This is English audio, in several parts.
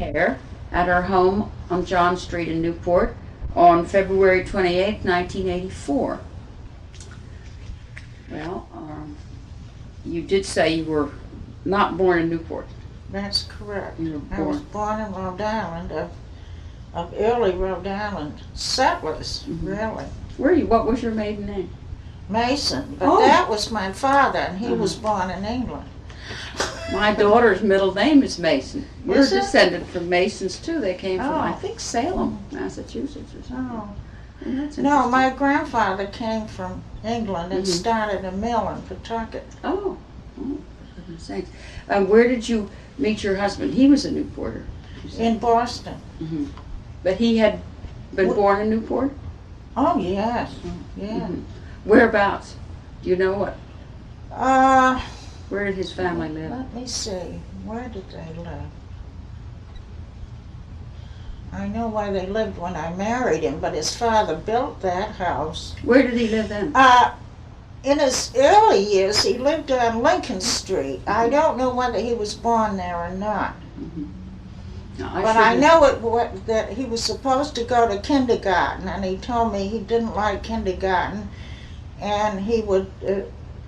Haire at her home on John Street in Newport on February 28, 1984. Well, you did say you were not born in Newport. That's correct. You were I was born. born in Rhode Island, of early Rhode Island settlers, really. Where are you? What was your maiden name? Mason, but Oh. that was my father, and he was born in England. My daughter's middle name is Mason. We're Is it? descended from Masons too. They came from, I Oh. think, Salem, Massachusetts or something. Oh. And that's No, interesting. my grandfather came from England and Mhm. started a mill in Pawtucket. Oh, for goodness sakes. Where did you meet your husband? He was a Newporter. you said. In Boston. Mhm. But he had been Wh- born in Newport? Oh, yes, yeah. Mhm. Whereabouts? Do you know what? Uh, Where did his family live? let me see, where did they live? I know where they lived when I married him, but his father built that house. Where did he live then? In his early years, he lived on Lincoln Street. I don't know whether he was born there or not. No, But I shouldn't- know that he was supposed to go to kindergarten, and he told me he didn't like kindergarten, and he would,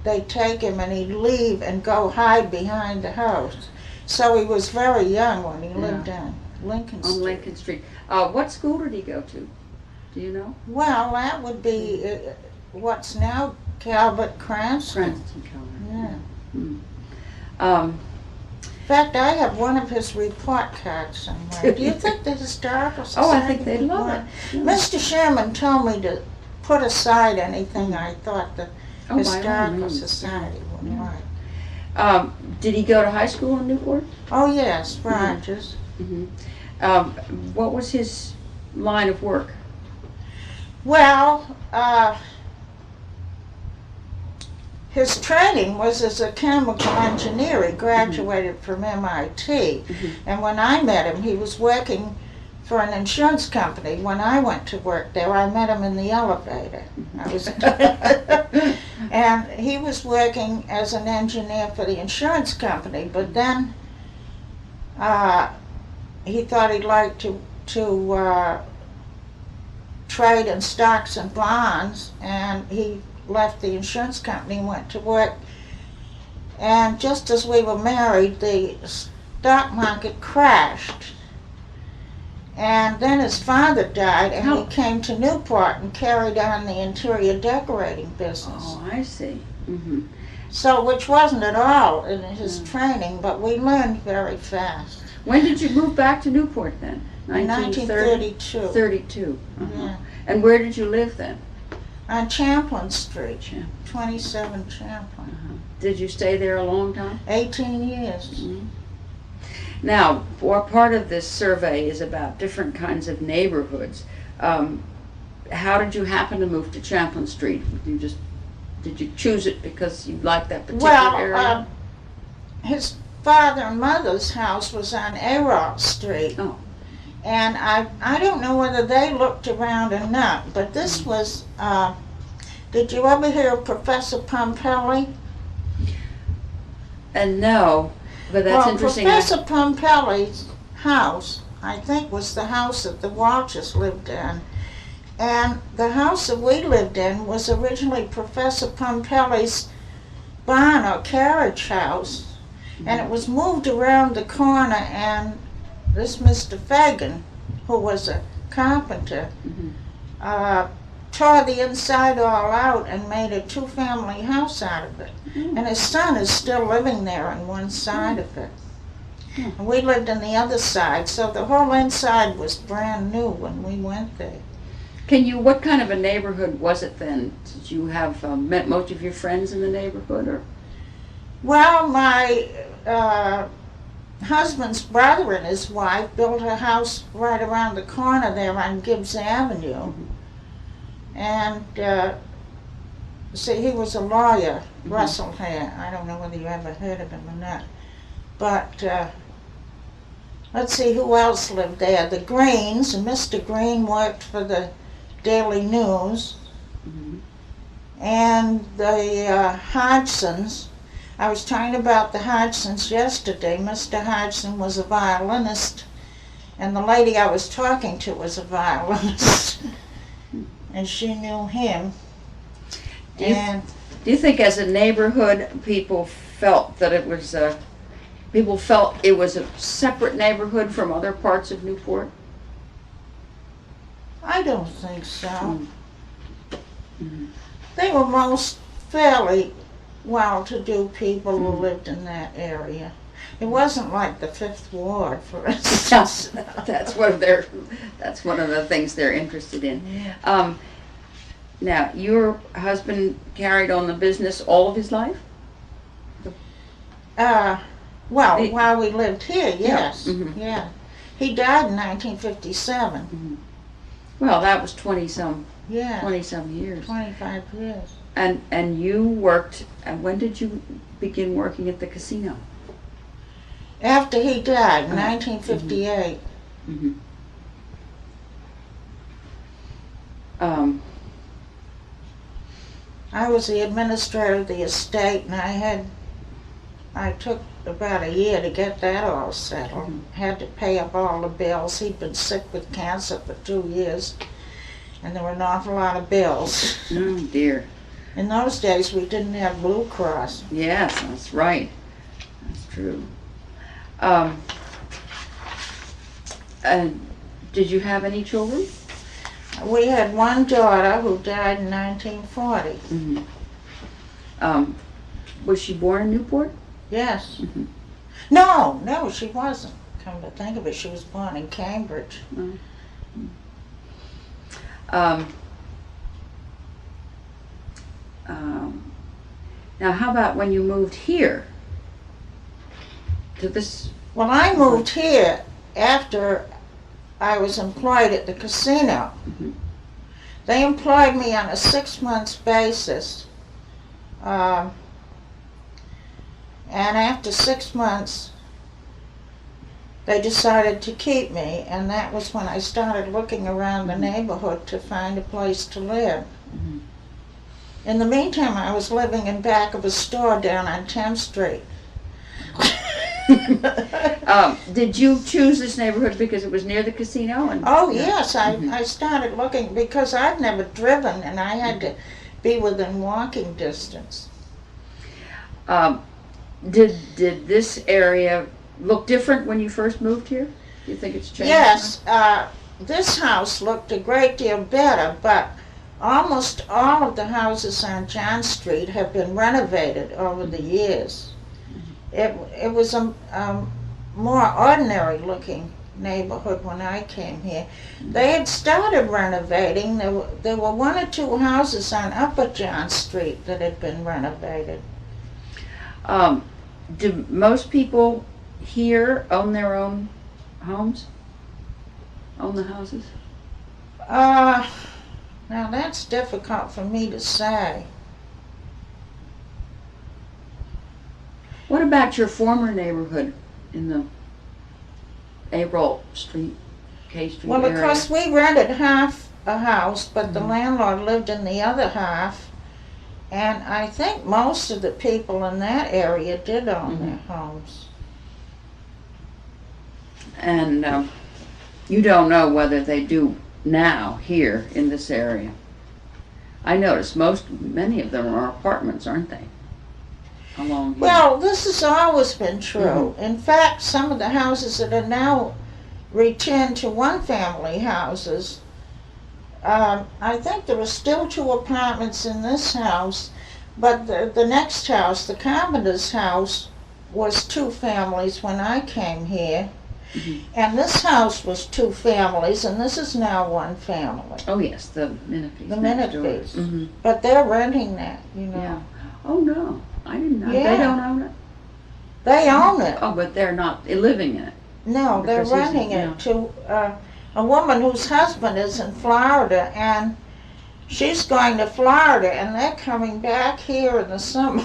they'd take him and he'd leave and go hide behind the house. So he was very young when he lived on Lincoln Street. On Lincoln Street. What school did he go to? Do you know? Well, that would be what's now Calvert Cranston. Cranston Yeah. College. In fact, I have one of his report cards somewhere. Do you think the Historical Society Oh, I think they'd would love want- it. Yeah. Mr. Sherman told me to put aside anything I thought the Oh, by all Historical means. Society would Yeah. like. Did he go to high school in Newport? Oh, yes, Rogers. What was his line of work? Well, his training was as a chemical engineer. He graduated from MIT. And when I met him, he was working for an insurance company. When I went to work there, I met him in the elevator. I was and he was working as an engineer for the insurance company, but then he thought he'd like to trade in stocks and bonds, and he left the insurance company and went to work. And just as we were married, the stock market crashed. And then his father died, and he came to Newport and carried on the interior decorating business. Oh, I see. So, which wasn't at all in his training, but we learned very fast. When did you move back to Newport then? In 1932. 32. Yeah. And where did you live then? On Champlain Street, Champlain. 27 Champlain. Did you stay there a long time? 18 years. Now, part of this survey is about different kinds of neighborhoods. How did you happen to move to Champlain Street? Did you choose it because you liked that particular area? His father and mother's house was on Arrow Street. Oh. And I don't know whether they looked around or not, but this was, did you ever hear of Professor Pompelli? And no, but that's interesting. Professor Pompelli's house, I think, was the house that the Walshers lived in. And the house that we lived in was originally Professor Pompelli's barn or carriage house. And it was moved around the corner, and this Mr. Fagan, who was a carpenter, tore the inside all out and made a two-family house out of it. And his son is still living there on one side of it. And we lived on the other side, so the whole inside was brand new when we went there. What kind of a neighborhood was it then? Did you have met most of your friends in the neighborhood, or? Well, my husband's brother and his wife built a house right around the corner there on Gibbs Avenue. And see, he was a lawyer, Russell Haire. I don't know whether you ever heard of him or not. But let's see who else lived there. The Greens, and Mr. Green worked for the Daily News. And the Hodgsons. I was talking about the Hodgsons yesterday. Mr. Hodgson was a violinist And the lady I was talking to was a violinist, and she knew him. Do you think as a neighborhood people felt that it was a separate neighborhood from other parts of Newport? I don't think so. Mm-hmm. They were most fairly well-to-do people who lived in that area. It wasn't like the Fifth Ward, for instance. That's one of the things they're interested in. Yeah. Now, your husband carried on the business all of his life? While we lived here, yes. Yeah. Mm-hmm. Yeah. He died in 1957. Mm-hmm. Well, that was 20-some Yeah. years. 25 years. And you worked, and when did you begin working at the casino? After he died, 1958. Mm-hmm. I was the administrator of the estate, and I took about a year to get that all settled. Mm-hmm. Had to pay up all the bills. He'd been sick with cancer for 2 years, and there were an awful lot of bills. Oh, dear. In those days, we didn't have Blue Cross. Yes, that's right. That's true. And did you have any children? We had one daughter who died in 1940. Mm-hmm. Was she born in Newport? Yes. Mm-hmm. No, she wasn't. Come to think of it, she was born in Cambridge. Mm-hmm. Now, how about when you moved here to this? Well, I moved here after I was employed at the casino. Mm-hmm. They employed me on a 6-month basis. And after 6 months, they decided to keep me, and that was when I started looking around the neighborhood to find a place to live. Mm-hmm. In the meantime, I was living in back of a store down on 10th Street. Did you choose this neighborhood because it was near the casino? Oh, yes, I started looking because I'd never driven, and I had to be within walking distance. Did this area look different when you first moved here? Do you think it's changed? Yes, this house looked a great deal better, but almost all of the houses on John Street have been renovated over the years. It was a more ordinary looking neighborhood when I came here. They had started renovating. There were 1 or 2 houses on Upper John Street that had been renovated. Do most people here own their own homes? Own the houses? Now that's difficult for me to say. What about your former neighborhood in the April Street, K Street Well, area? of course, we rented half a house, but the landlord lived in the other half. And I think most of the people in that area did own their homes. And you don't know whether they do now here in this area. I notice many of them are apartments, aren't they? Along here. Well, this has always been true. In fact, some of the houses that are now returned to one-family houses, I think there are still 2 apartments in this house, but the next house, the Carpenter's house, was 2 families when I came here. And this house was 2 families, and this is now 1 family. Oh yes, the Minifees. The Minifees. But they're renting that, you know. Yeah. Oh no, I didn't know. Yeah. They don't own it? They own it. Oh, but they're not living in it. No, they're Because he's- renting yeah. it to a woman whose husband is in Florida, and she's going to Florida, and they're coming back here in the summer.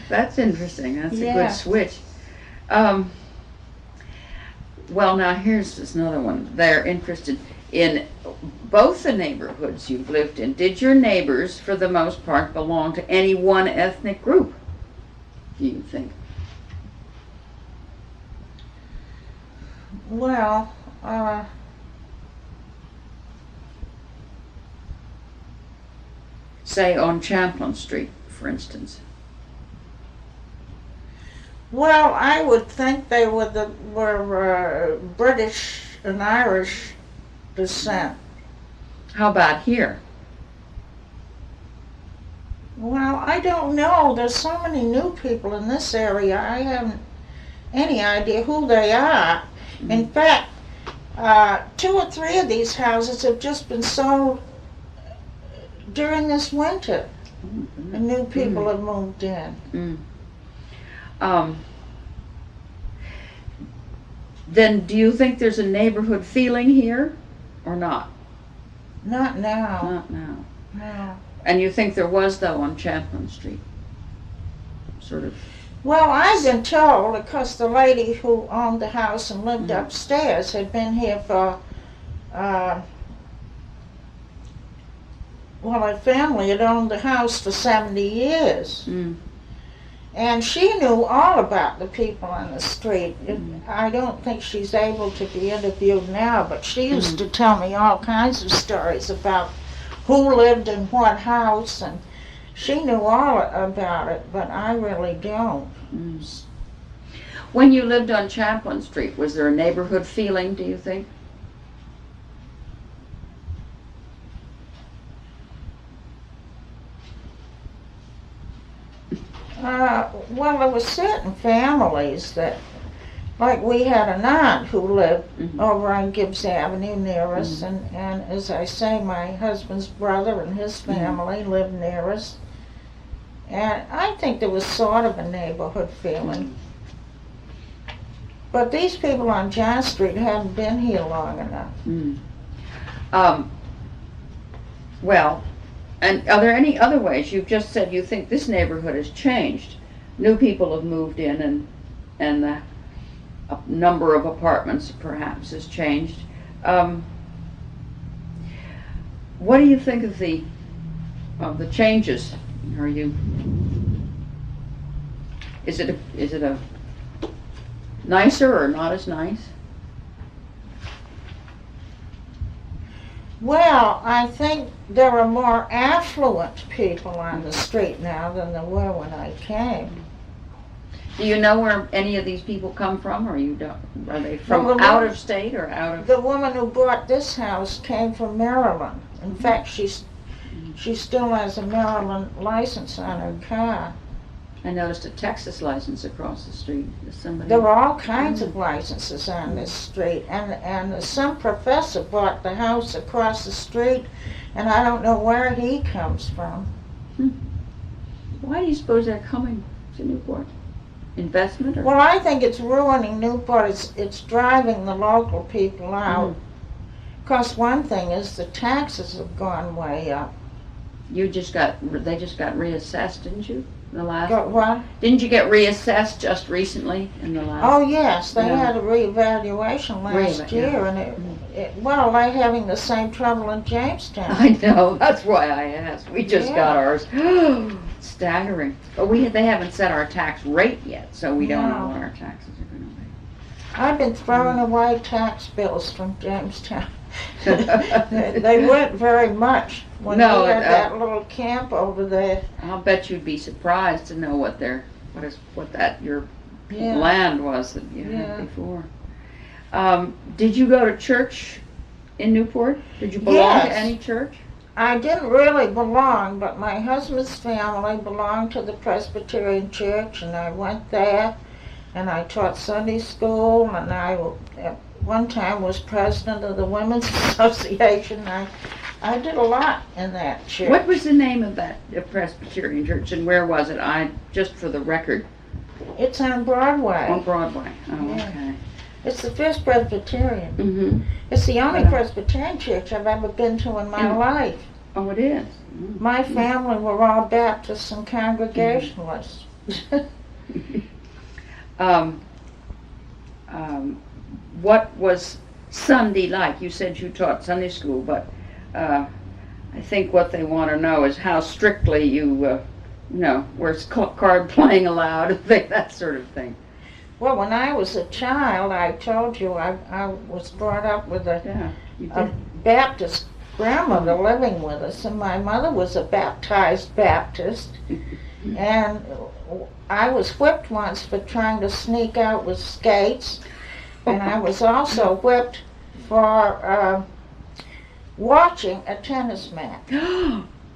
That's interesting. That's a Yeah. good switch. Well, now here's another one. They're interested in both the neighborhoods you've lived in. Did your neighbors, for the most part, belong to any one ethnic group, do you think? Well, Say on Champlain Street, for instance. well, I would think they were British and Irish descent. How about here? Well, I don't know. There's so many new people in this area. I haven't any idea who they are. In fact, 2 or 3 of these houses have just been sold during this winter. And new people have moved in. Then do you think there's a neighborhood feeling here or not? Not now. Not now. No. And you think there was, though, on Champlain Street? Sort of. Well, I've been told, because the lady who owned the house and lived upstairs had been here for, well, her family had owned the house for 70 years. And she knew all about the people on the street. I don't think she's able to be interviewed now, but she used to tell me all kinds of stories about who lived in what house, and she knew all about it, but I really don't. When you lived on Champlain Street, was there a neighborhood feeling, do you think? Well, there were certain families that, like we had an aunt who lived over on Gibbs Avenue near us, and as I say, my husband's brother and his family lived near us. And I think there was sort of a neighborhood feeling. But these people on John Street hadn't been here long enough. Well, and are there any other ways? You've just said you think this neighborhood has changed. New people have moved in, and the number of apartments perhaps has changed. What do you think of the changes? Are you? Is it a nicer or not as nice? Well, I think there are more affluent people on the street now than there were when I came. Do you know where any of these people come from, or you don't? Are they from out of state or out of? The woman who bought this house came from Maryland. In fact, she still has a Maryland license on her car. I noticed a Texas license across the street. Somebody. There were all kinds of licenses on this street, and some professor bought the house across the street, and I don't know where he comes from. Why do you suppose they're coming to Newport? Investment? Or? Well, I think it's ruining Newport. It's driving the local people out. Because one thing is the taxes have gone way up. They just got reassessed, didn't you? What? Didn't you get reassessed just recently in the last? Oh yes, they had a reevaluation last year, and well, they're having the same trouble in Jamestown. I know. That's why I asked. We just got ours. Staggering. But they haven't set our tax rate yet, so we don't know what our taxes are going to be. I've been throwing away tax bills from Jamestown. They weren't very much when we had that little camp over there. I'll bet you'd be surprised to know what your land was that you had before. Did you go to church in Newport? Did you belong to any church? I didn't really belong, but my husband's family belonged to the Presbyterian Church, and I went there, and I taught Sunday school, and I at one time was president of the Women's Association. I did a lot in that church. What was the name of that Presbyterian church, and where was it? Just for the record. It's on Broadway. On Broadway. Oh, okay. It's the First Presbyterian. It's the only Presbyterian church I've ever been to in my life. Oh, it is? My family were all Baptists and Congregationalists. What was Sunday like? You said you taught Sunday school, but I think what they want to know is how strictly where's card playing allowed, that sort of thing. Well, when I was a child, I told you I was brought up with Yeah, you a did. Baptist grandmother living with us, and my mother was a baptized Baptist, and I was whipped once for trying to sneak out with skates, and I was also whipped for watching a tennis match.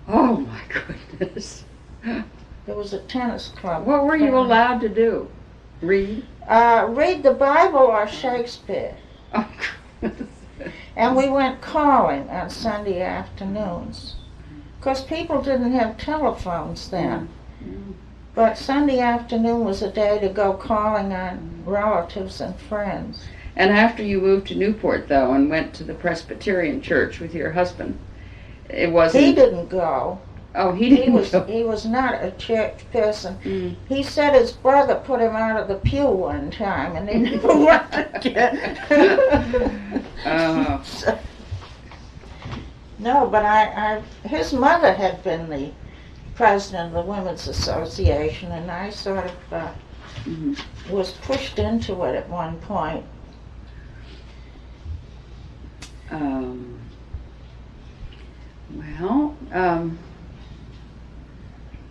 Oh my goodness. There was a tennis club. What were you allowed to do? Read? Read the Bible or Shakespeare. Oh, goodness. And we went calling on Sunday afternoons. Because people didn't have telephones then. But Sunday afternoon was a day to go calling on relatives and friends. And after you moved to Newport, though, and went to the Presbyterian church with your husband, it wasn't... He didn't go. Oh, he didn't go. He was not a church person. Mm. He said his brother put him out of the pew one time, and he never went again. Oh. So, no, but his mother had been the president of the Women's Association, and I sort of was pushed into it at one point.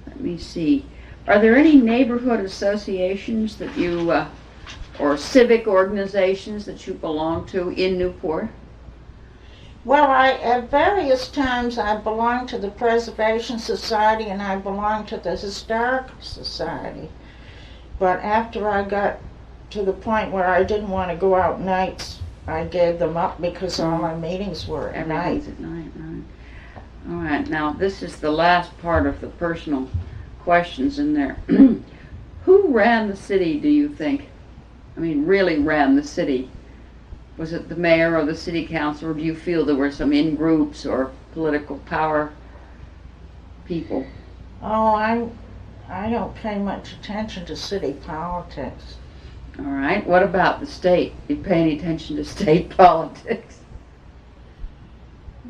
Let me see. Are there any neighborhood associations that you, or civic organizations that you belong to in Newport? Well, at various times I belonged to the Preservation Society and I belonged to the Historical Society. But after I got to the point where I didn't want to go out nights, I gave them up because all my meetings were at night. Everything's at night, right. All right, now this is the last part of the personal questions in there. Who ran the city, do you think? I mean, really ran the city? Was it the mayor or the city council, or do you feel there were some in-groups or political power people? Oh, I don't pay much attention to city politics. All right, what about the state? You pay any attention to state politics?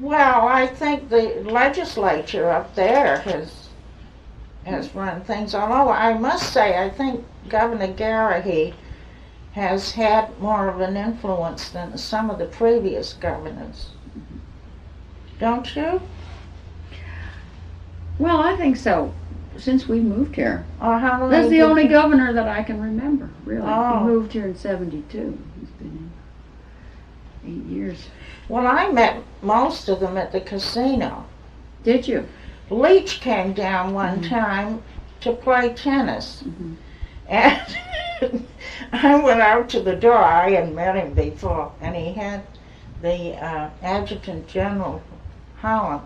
Well, I think the legislature up there has run things, although I must say I think Governor Garrahy has had more of an influence than some of the previous governors. Don't you? Well, I think so, since we moved here. Or how long That's the did only you- governor that I can remember, really. Oh. He moved here in '72. He's been here 8 years. Well, I met most of them at the casino. Did you? Leach came down one time to play tennis. And I went out to the door. I hadn't met him before. And he had the Adjutant General Holland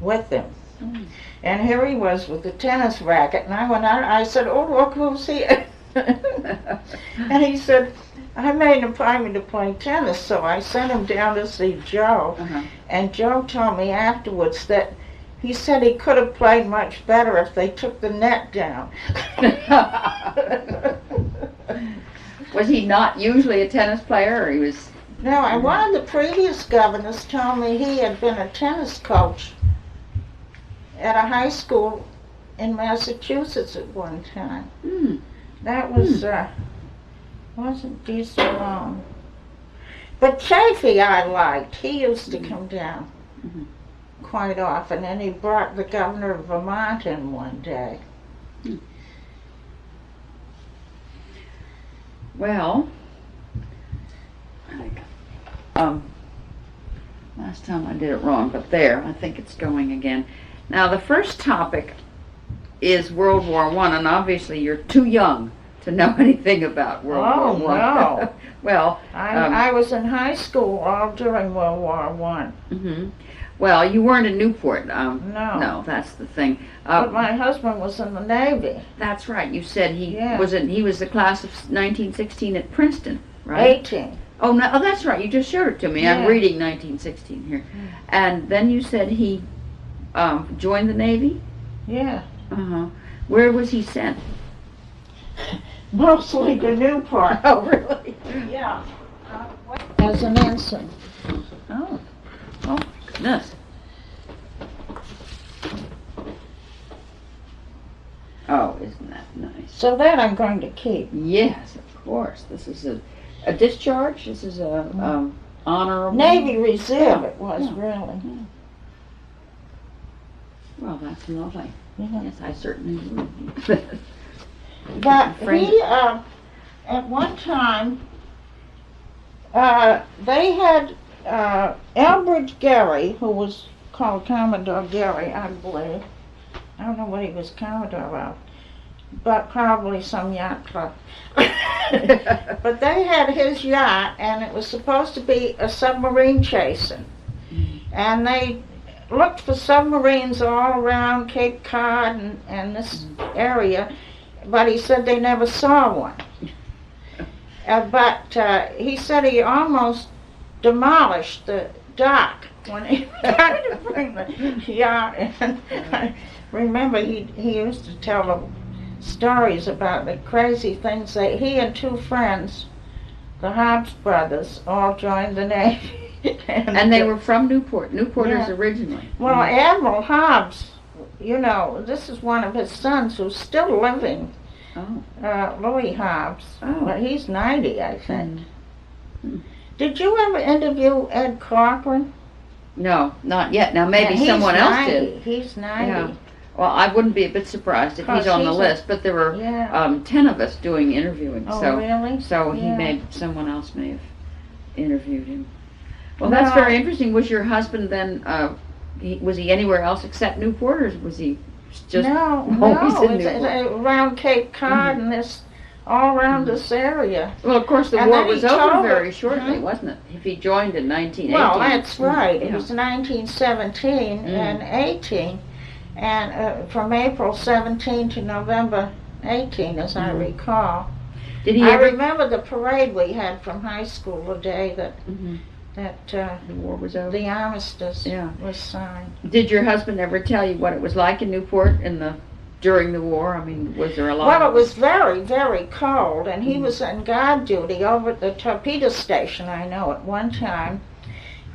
with him. And here he was with the tennis racket. And I went out. I said, "Oh, look who's here." And he said, "I made an appointment to play tennis." So I sent him down to see Joe. And Joe told me afterwards that he said he could have played much better if they took the net down. Was he not usually a tennis player, or he was? No, and one of the previous governors told me he had been a tennis coach at a high school in Massachusetts at one time. That was, wasn't decent long. But Chafee I liked. He used to come down quite often, and he brought the governor of Vermont in one day. Well, last time I did it wrong, but there, I think it's going again. Now, the first topic is World War I, and obviously you're too young to know anything about World War I. No. Well, I was in high school all during World War I. Well, you weren't in Newport. No. No, that's the thing. But my husband was in the Navy. That's right. You said he Yeah. he was the class of 1916 at Princeton, right? 18. Oh, no, oh, that's right. You just showed it to me. I'm Yeah. reading 1916 here. And then you said he joined the Navy? Yeah. Where was he sent? Mostly to Newport. Oh, really? Yeah. As an ensign. Oh. Oh, my goodness. Oh, isn't that nice? So that I'm going to keep. Yes, of course. This is a discharge. This is a honorable. Navy Reserve Yeah, it was, yeah. really. Yeah. Well, that's lovely. Yeah. Yes, I certainly would. But Frame he, at one time, they had Elbridge Gerry, who was called Commodore Gerry, I believe. I don't know what he was Commodore of, but probably some yacht club. But they had his yacht, and it was supposed to be a submarine chasing. And they looked for submarines all around Cape Cod and this area, but he said they never saw one. But he said he almost demolished the dock when he tried to bring the yacht in. I remember he used to tell the stories about the crazy things that he and two friends, the Hobbs brothers, all joined the Navy. And they were from Newport. Newporters Yeah. originally. Well, Admiral Hobbs, you know, this is one of his sons who's still living, Oh. Louis Hobbs. Oh. But he's 90, I think. Mm. Did you ever interview Ed Cochran? No, not yet. Now maybe Yeah, he's someone else 90. did. He's 90. Yeah. Well, I wouldn't be a bit surprised if he's Because on the he's a- list, but there were Yeah. 10 of us doing interviewing, Oh, so really? so he Yeah. someone else may have interviewed him. Well, that's No. very interesting. Was your husband then? Was he anywhere else except Newport, or was he just No, always no, in it's Newport? around Cape Cod and this, all around this area. Well, of course, the And war then he was over told very her- shortly, Huh? wasn't it? If he joined in 1918. Well, that's right. It Yeah. was 1917 and 18, and from April 17 to November 18, as I recall. Did he I ever? remember the parade we had from high school the day that Mhm. that The war was over. the armistice Yeah. was signed. Did your husband ever tell you what it was like in Newport during the war? I mean, was there a lot? Well, it was very, very cold, and he was on guard duty over at the torpedo station, I know, at one time.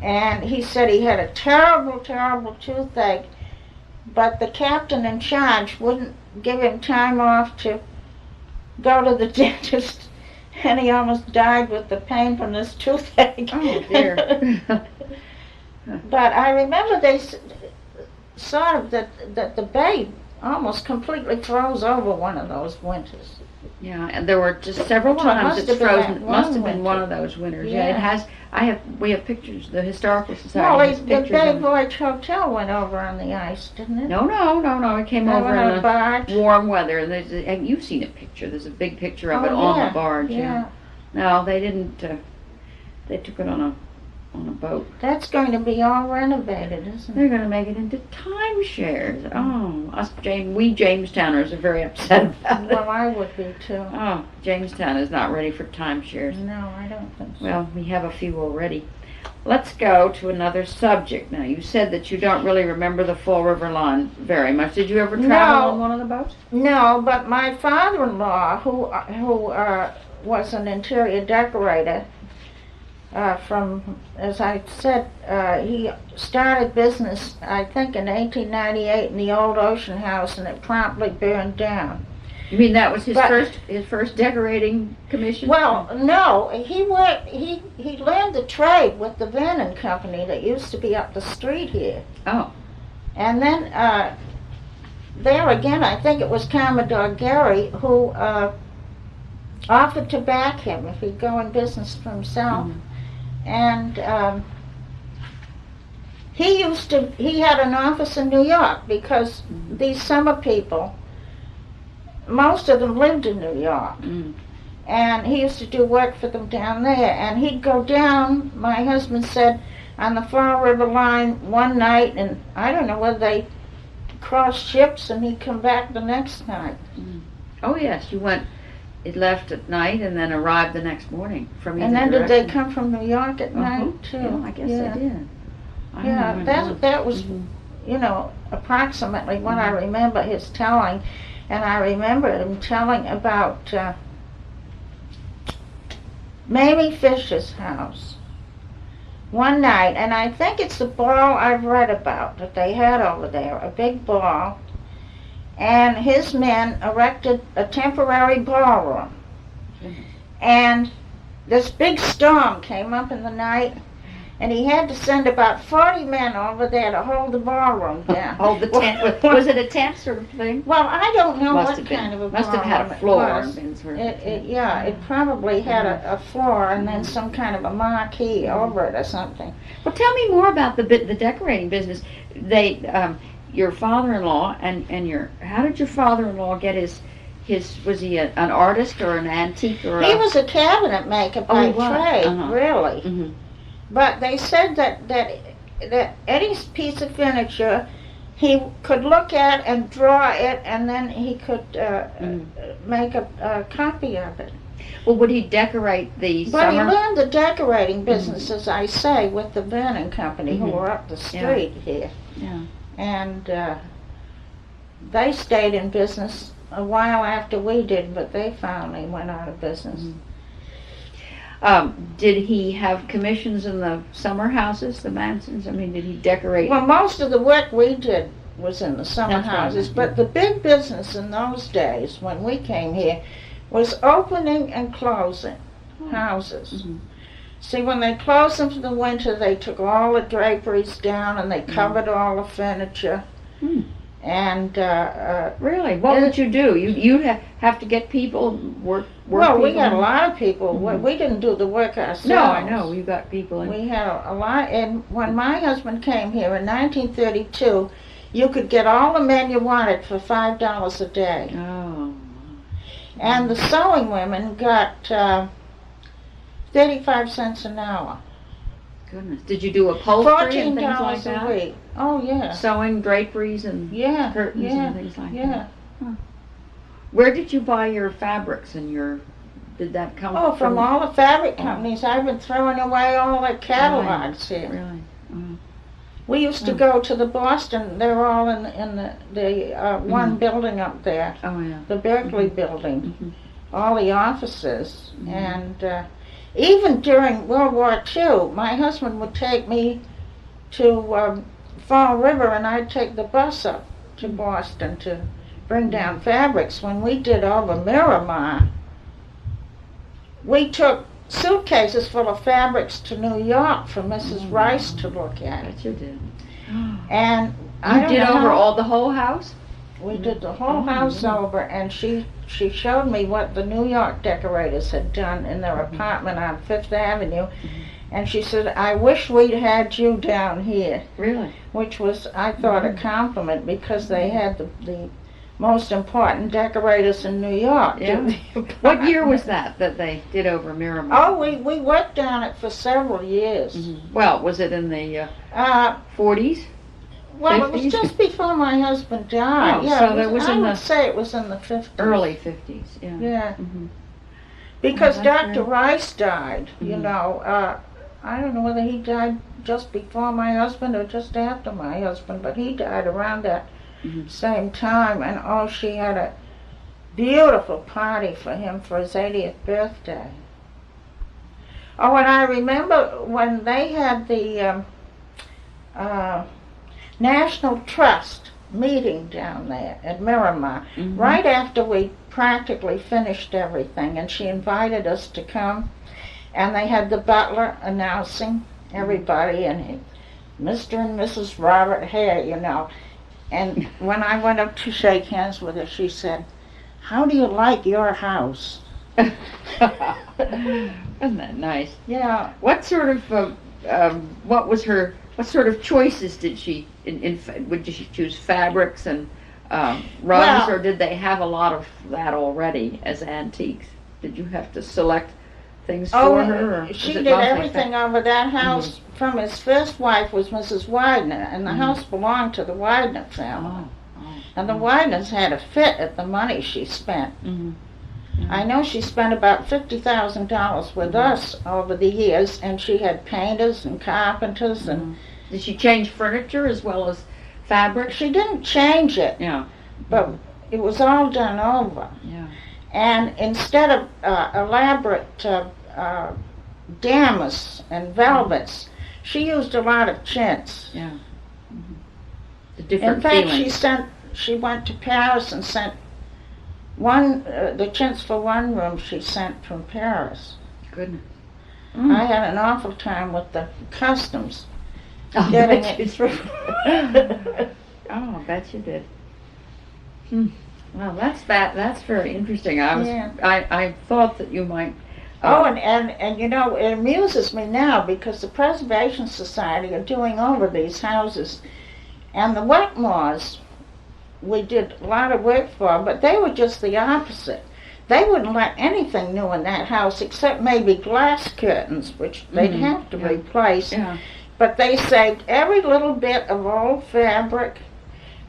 And he said he had a terrible, terrible toothache, but the captain in charge wouldn't give him time off to go to the dentist, and he almost died with the pain from this toothache. Oh, dear. But I remember they sort of that the bay almost completely froze over one of those winters. Yeah, and there were just several Well, it times must it's have been frozen. that It must have one been one winter. of those winters. Yeah. It has. We have pictures. The Historical Well, Society has the pictures Bay of it. Voyage Hotel went over on the ice, didn't it? No. It came They over went on a in barge. warm weather, and and you've seen a picture. There's a big picture of it Oh, on yeah, the barge. yeah. No, they didn't. They took it on a boat. That's going to be all renovated, isn't They're it? going to make it into timeshares. Oh, we Jamestowners are very upset about it. Well, I would be too. Oh, Jamestown is not ready for timeshares. No, I don't think so. Well, we have a few already. Let's go to another subject. Now, you said that you don't really remember the Fall River line very much. Did you ever travel No. on one of the boats? No, but my father-in-law, who was an interior decorator, from, as I said, he started business, I think, in 1898 in the old Ocean House, and it promptly burned down. You mean that was his But- first decorating commission? Well, no, he learned the trade with the Vernon Company that used to be up the street here. Oh. And then there again, I think it was Commodore Gerry who offered to back him if he'd go in business for himself. And he had an office in New York because these summer people, most of them lived in New York. And he used to do work for them down there. And he'd go down, my husband said, on the Fall River line one night, and I don't know whether they crossed ships, and he'd come back the next night. Oh, yes, you went. It left at night and then arrived the next morning from either And then did they direction. come from New York at night too? Yeah, I guess Yeah. they did. I Yeah, remember that was, you know, approximately what I remember his telling. And I remember him telling about Mamie Fisher's house one night, and I think it's the ball I've read about that they had over there, a big ball, and his men erected a temporary ballroom. And this big storm came up in the night, and he had to send about 40 men over there to hold the ballroom down. Hold the tent. Was it a tent sort of thing? Well, I don't know Must what have been. kind of a Must have had a ballroom it floor. was. And sort of It probably had a floor and then some kind of a marquee over it or something. Well, tell me more about the decorating business. Your father-in-law and how did your father-in-law get his was he an artist or an antique or He was a cabinet maker by he was? trade, Uh-huh. really. Mm-hmm. But they said that any piece of furniture he could look at and draw it, and then he could make a copy of it. Well, would he decorate the But summer? he learned the decorating business, as I say, with the Vernon Company, who were up the street here. Yeah. And they stayed in business a while after we did, but they finally went out of business. Did he have commissions in the summer houses, the Mansons? I mean, did he decorate? Well, most of the work we did was in the summer That's right. houses, but the big business in those days, when we came here, was opening and closing houses. Mhm. See, when they closed them for the winter, they took all the draperies down and they covered all the furniture. Hmm. And Really? What would you do? You'd have to get people work. well, we people had a in- lot of people. Mhm. We didn't do the work ourselves. No, I know. You got people in. We had a lot, and when my husband came here in 1932, you could get all the men you wanted for $5 a day. Oh. And the sewing women got 35 cents an hour. Goodness. Did you do upholstery and things like $14 that? a week. Oh, yeah. Sewing, draperies, and Yeah, curtains yeah, and things like yeah. that. Huh. Where did you buy your fabrics and did that come Oh, from all the fabric companies. I've been throwing away all the catalogs here. Really? Oh. We used to go to the Boston. They were all in the one building up there, Oh, yeah. the Berkeley building. Mhm. All the offices. And even during World War II, my husband would take me to Fall River, and I'd take the bus up to Boston to bring down fabrics. When we did over Miramar, we took suitcases full of fabrics to New York for Mrs. Rice to look at. Bet you did. And I You don't did know over how- the whole house? We did the whole Oh, house yeah. over, and she showed me what the New York decorators had done in their apartment on Fifth Avenue, and she said, "I wish we'd had you down here," Really? which was, I thought, a compliment, because they had the most important decorators in New York. Yeah. What year was that they did over Miramar? Oh, we worked on it for several years. Mhm. Well, was it in the Uh, 40s? well, it was 50s? just before my husband died. Oh, Yeah, so it that was I in would the say it was in the 50s. Early 50s, yeah. Yeah. Mhm. Because Oh, that's Dr. great. Rice died, you Mhm. know. I don't know whether he died just before my husband or just after my husband, but he died around that Mhm. same time. And oh, she had a beautiful party for him for his 80th birthday. Oh, and I remember when they had the National Trust meeting down there at Miramar, Mhm. right after we practically finished everything, and she invited us to come, and they had the butler announcing everybody, and Mr. and Mrs. Robert Haire, you know. And when I went up to shake hands with her, she said, "How do you like your house?" Isn't that nice? Yeah. What sort of what sort of choices did she would she choose fabrics and rugs, Well- or did they have a lot of that already as antiques? Did you have to select things for her? Or was she it did mostly everything over that house. From his first wife was Mrs. Widener, and the house belonged to the Widener family. Oh, And the Wideners had a fit at the money she spent. Mhm. I know she spent about $50,000 with us over the years, and she had painters and carpenters, and Did she change furniture as well as fabric? she didn't change it, Yeah, but it was all done over. yeah. And instead of elaborate damask and velvets, she used a lot of chintz. Yeah. The different In fact, feelings. she went to Paris and sent the chintz for one room she sent from Paris. Goodness. I had an awful time with the customs Oh, getting bet it you through. Oh, I bet you did. Well, that's very interesting. Yeah. I thought that you might. Oh, and you know, it amuses me now because the Preservation Society are doing over these houses, and the Wetmores we did a lot of work for, but they were just the opposite. They wouldn't let anything new in that house except maybe glass curtains, which they'd have to replace. Yeah. But they saved every little bit of old fabric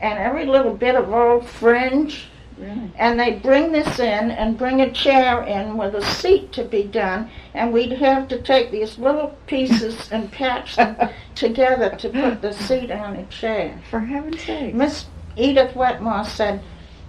and every little bit of old fringe. Really? And they'd bring this in and bring a chair in with a seat to be done, and we'd have to take these little pieces and patch them together to put the seat on a chair. For heaven's sake. Miss Edith Wetmore said,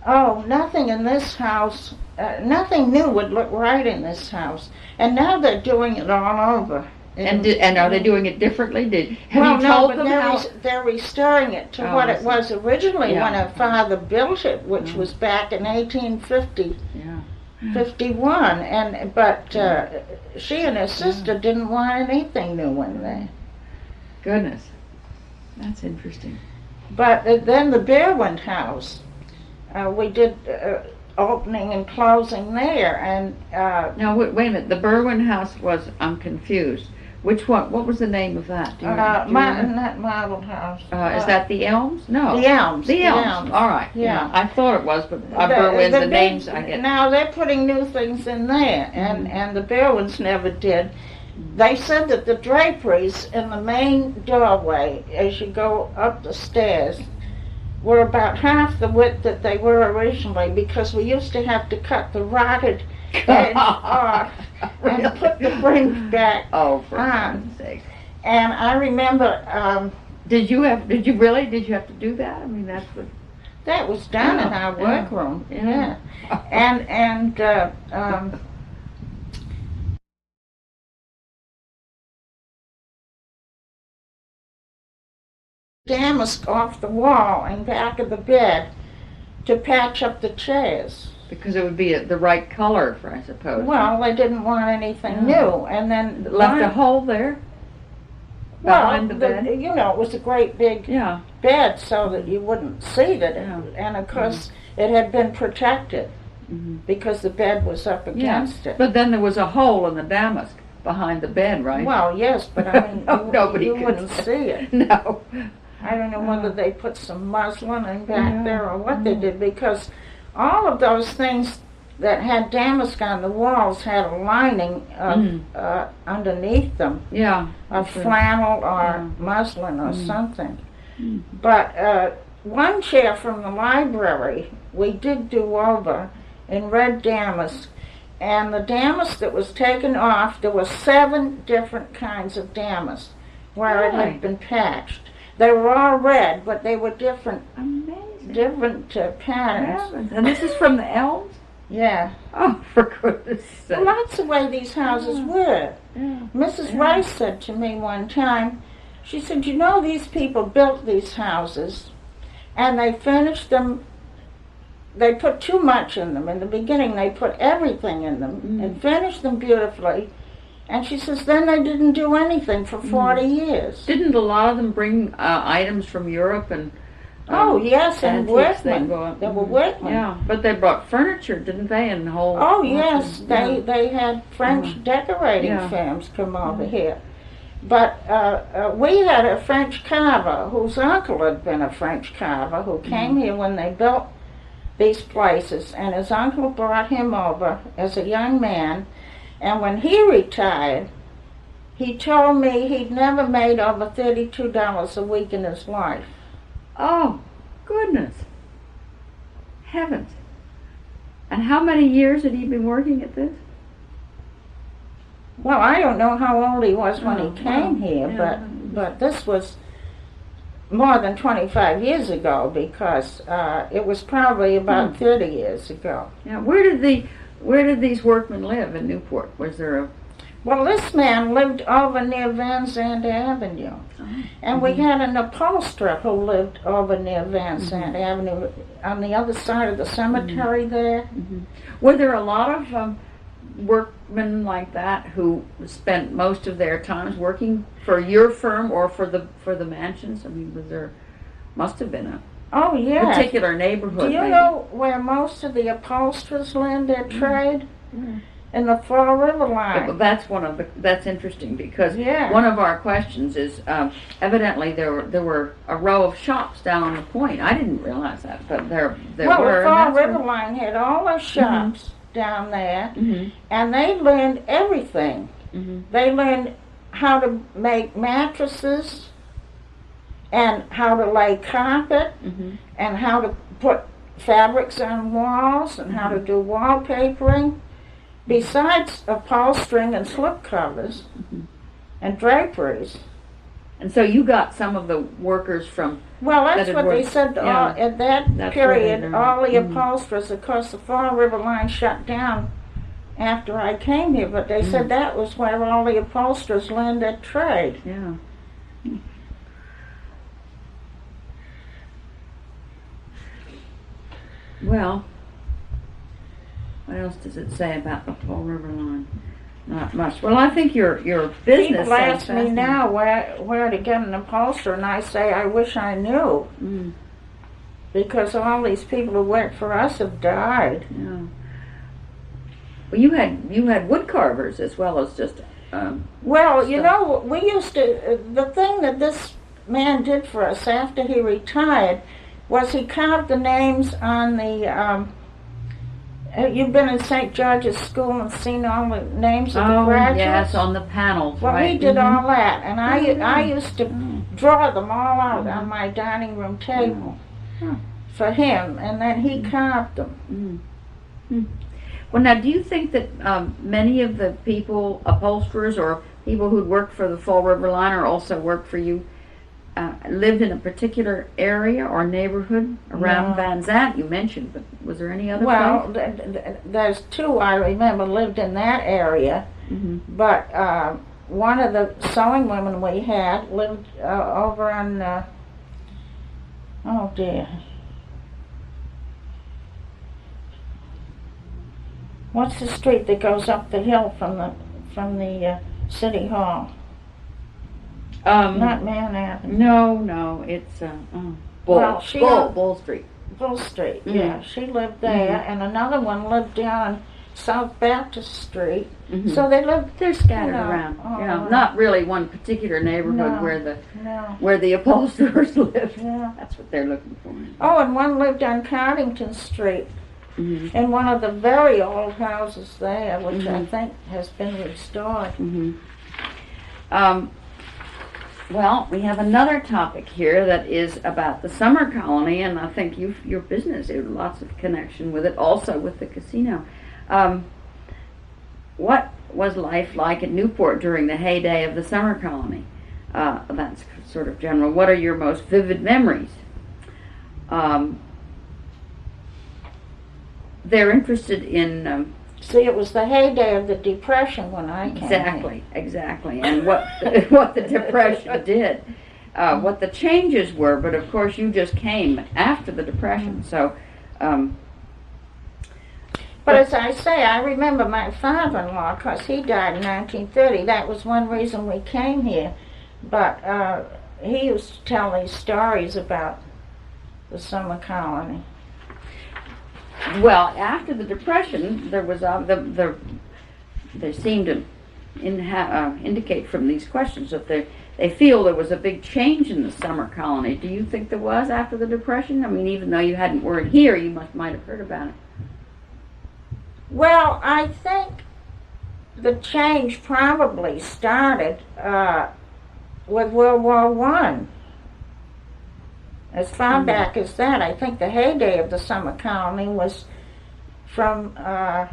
"Oh, nothing in this house, nothing new would look right in this house." And now they're doing it all over. And are they doing it differently? Well, you no, told but them how? they're restoring it to Oh, what I it see. was originally Yeah. when her father built it, which was back in 1850. Yeah. 51, but she and her sister didn't want anything new in there. Goodness, that's interesting. But then the Bearwind House, we did opening and closing there, and Now wait a minute. The Berwin House was. I'm confused. Which one? What was the name of that? Do you remember? not Marble House. Is that the Elms? No. The Elms? The Elms. All right. Yeah. I thought it was, but Berwin. The names I get. Now they're putting new things in there, and the Bearwinds never did. They said that the draperies in the main doorway, as you go up the stairs, were about half the width that they were originally, because we used to have to cut the rotted edge off and put the fringe back Oh, for on. heaven's sake! And I remember Did you have to do that? I mean, that's what. that was done in Yeah, our yeah, workroom. yeah. And damask off the wall and back of the bed to patch up the chairs. Because it would be the right color, I suppose. Well, they didn't want anything Yeah. new, and then Left a hole there behind the bed. you know, it was a great big Yeah. bed so that you wouldn't see that, Yeah. and of course it had been protected because the bed was up against it. But then there was a hole in the damask behind the bed, right? Well, yes, but I mean, Nobody you could wouldn't see. see it. No. I don't know whether they put some muslin in back Yeah. there or what they did, because all of those things that had damask on the walls had a lining of, underneath them, Yeah. of flannel or muslin or something. But one chair from the library we did do over in red damask, and the damask that was taken off, there were 7 different kinds of damask where it Really? had been patched. They were all red, but they were different Amazing. patterns. Heavens. And this is from the Elms? Yeah. Oh, for goodness sake. Well, that's the way these houses were. Yeah. Mrs. Rice said to me one time, she said, "You know, these people built these houses and they finished them. They put too much in them. In the beginning, they put everything in them and finished them beautifully." And she says, then they didn't do anything for 40 years. Didn't a lot of them bring items from Europe and Oh, yes, and antiques they workmen. brought? There were workmen. Yeah, but they brought furniture, didn't they? And whole. Oh, yes, yeah. they had French decorating Yeah. firms come over here. But we had a French carver whose uncle had been a French carver who came here when they built these places, and his uncle brought him over as a young man, and when he retired, he told me he'd never made over $32 a week in his life. Oh, goodness. Heavens. And how many years had he been working at this? Well, I don't know how old he was when he came here, yeah. but this was more than 25 years ago, because it was probably about 30 years ago. Yeah. Where did these workmen live in Newport? Was there a Well, this man lived over near Van Zandt Avenue. And we had an upholsterer who lived over near Van Zandt Avenue on the other side of the cemetery there. Were there a lot of workmen like that who spent most of their times working for your firm or for the mansions? I mean, must have been a Oh, yeah. particular neighborhood. Do you maybe. know where most of the upholsterers learned their trade? In the Fall River line. That's interesting because Yeah. one of our questions is evidently there were a row of shops down on the point. I didn't realize that, but there Well, were. the Fall and that's River line had all the shops down there, Mhm. and they learned everything. Mhm. They learned how to make mattresses, and how to lay carpet, Mhm. and how to put fabrics on walls, and how to do wallpapering. Besides upholstering and slipcovers and draperies. And so you got some of the workers from. Well, that's That what had they worked. said Yeah. at that That's where they period. learned. All the Mhm. upholsterers, of course, the Fall River line shut down after I came here, but they said that was where all the upholsterers learned their trade. Yeah. Well, what else does it say about the Fall River line? Not much. Well, I think your business. People ask me now where to get an upholsterer, and I say I wish I knew, because all these people who work for us have died. Yeah. Well, you had wood carvers as well as just. Well, you stuff. know, we used to. The thing that this man did for us after he retired was he carved the names on the. You've been in St. George's School and seen all the names of the graduates? Yes, on the panels. Well, right. he did all that, and I used to Oh. draw them all out on my dining room table for him, and then he carved them. Well, now, do you think that many of the people, upholsterers or people who'd worked for the Fall River Line or also worked for you, lived in a particular area or neighborhood around No. Van Zandt? You mentioned, but was there any other Well, place? there's two I remember lived in that area, but one of the sewing women we had lived over on, oh dear, what's the street that goes up the hill from the City Hall? Not Man Avenue. No, it's Bull, Well, she Bull, owned- Bull Street. Bull Street, yeah. She lived there, and another one lived down South Baptist Street. So they lived, They're scattered you know, around. all You know, around. not really one particular neighborhood No. where the upholsterers live. Yeah. That's what they're looking for. Oh, and one lived on Cardington Street in one of the very old houses there, which I think has been restored. Well, we have another topic here that is about the summer colony, and I think your business has lots of connection with it, also with the casino. What was life like at Newport during the heyday of the summer colony? That's sort of general. What are your most vivid memories? They're interested in See, it was the heyday of the Depression when I came here. exactly, and what the Depression did, what the changes were. But of course, you just came after the Depression, so. But as I say, I remember my father-in-law, because he died in 1930. That was one reason we came here. But he used to tell these stories about the summer colony. Well, after the Depression, there was they seem to indicate from these questions that they feel there was a big change in the summer colony. Do you think there was after the Depression? I mean, even though you weren't here, you might have heard about it. Well, I think the change probably started with World War One. As far back as that, I think the heyday of the summer colony was from, the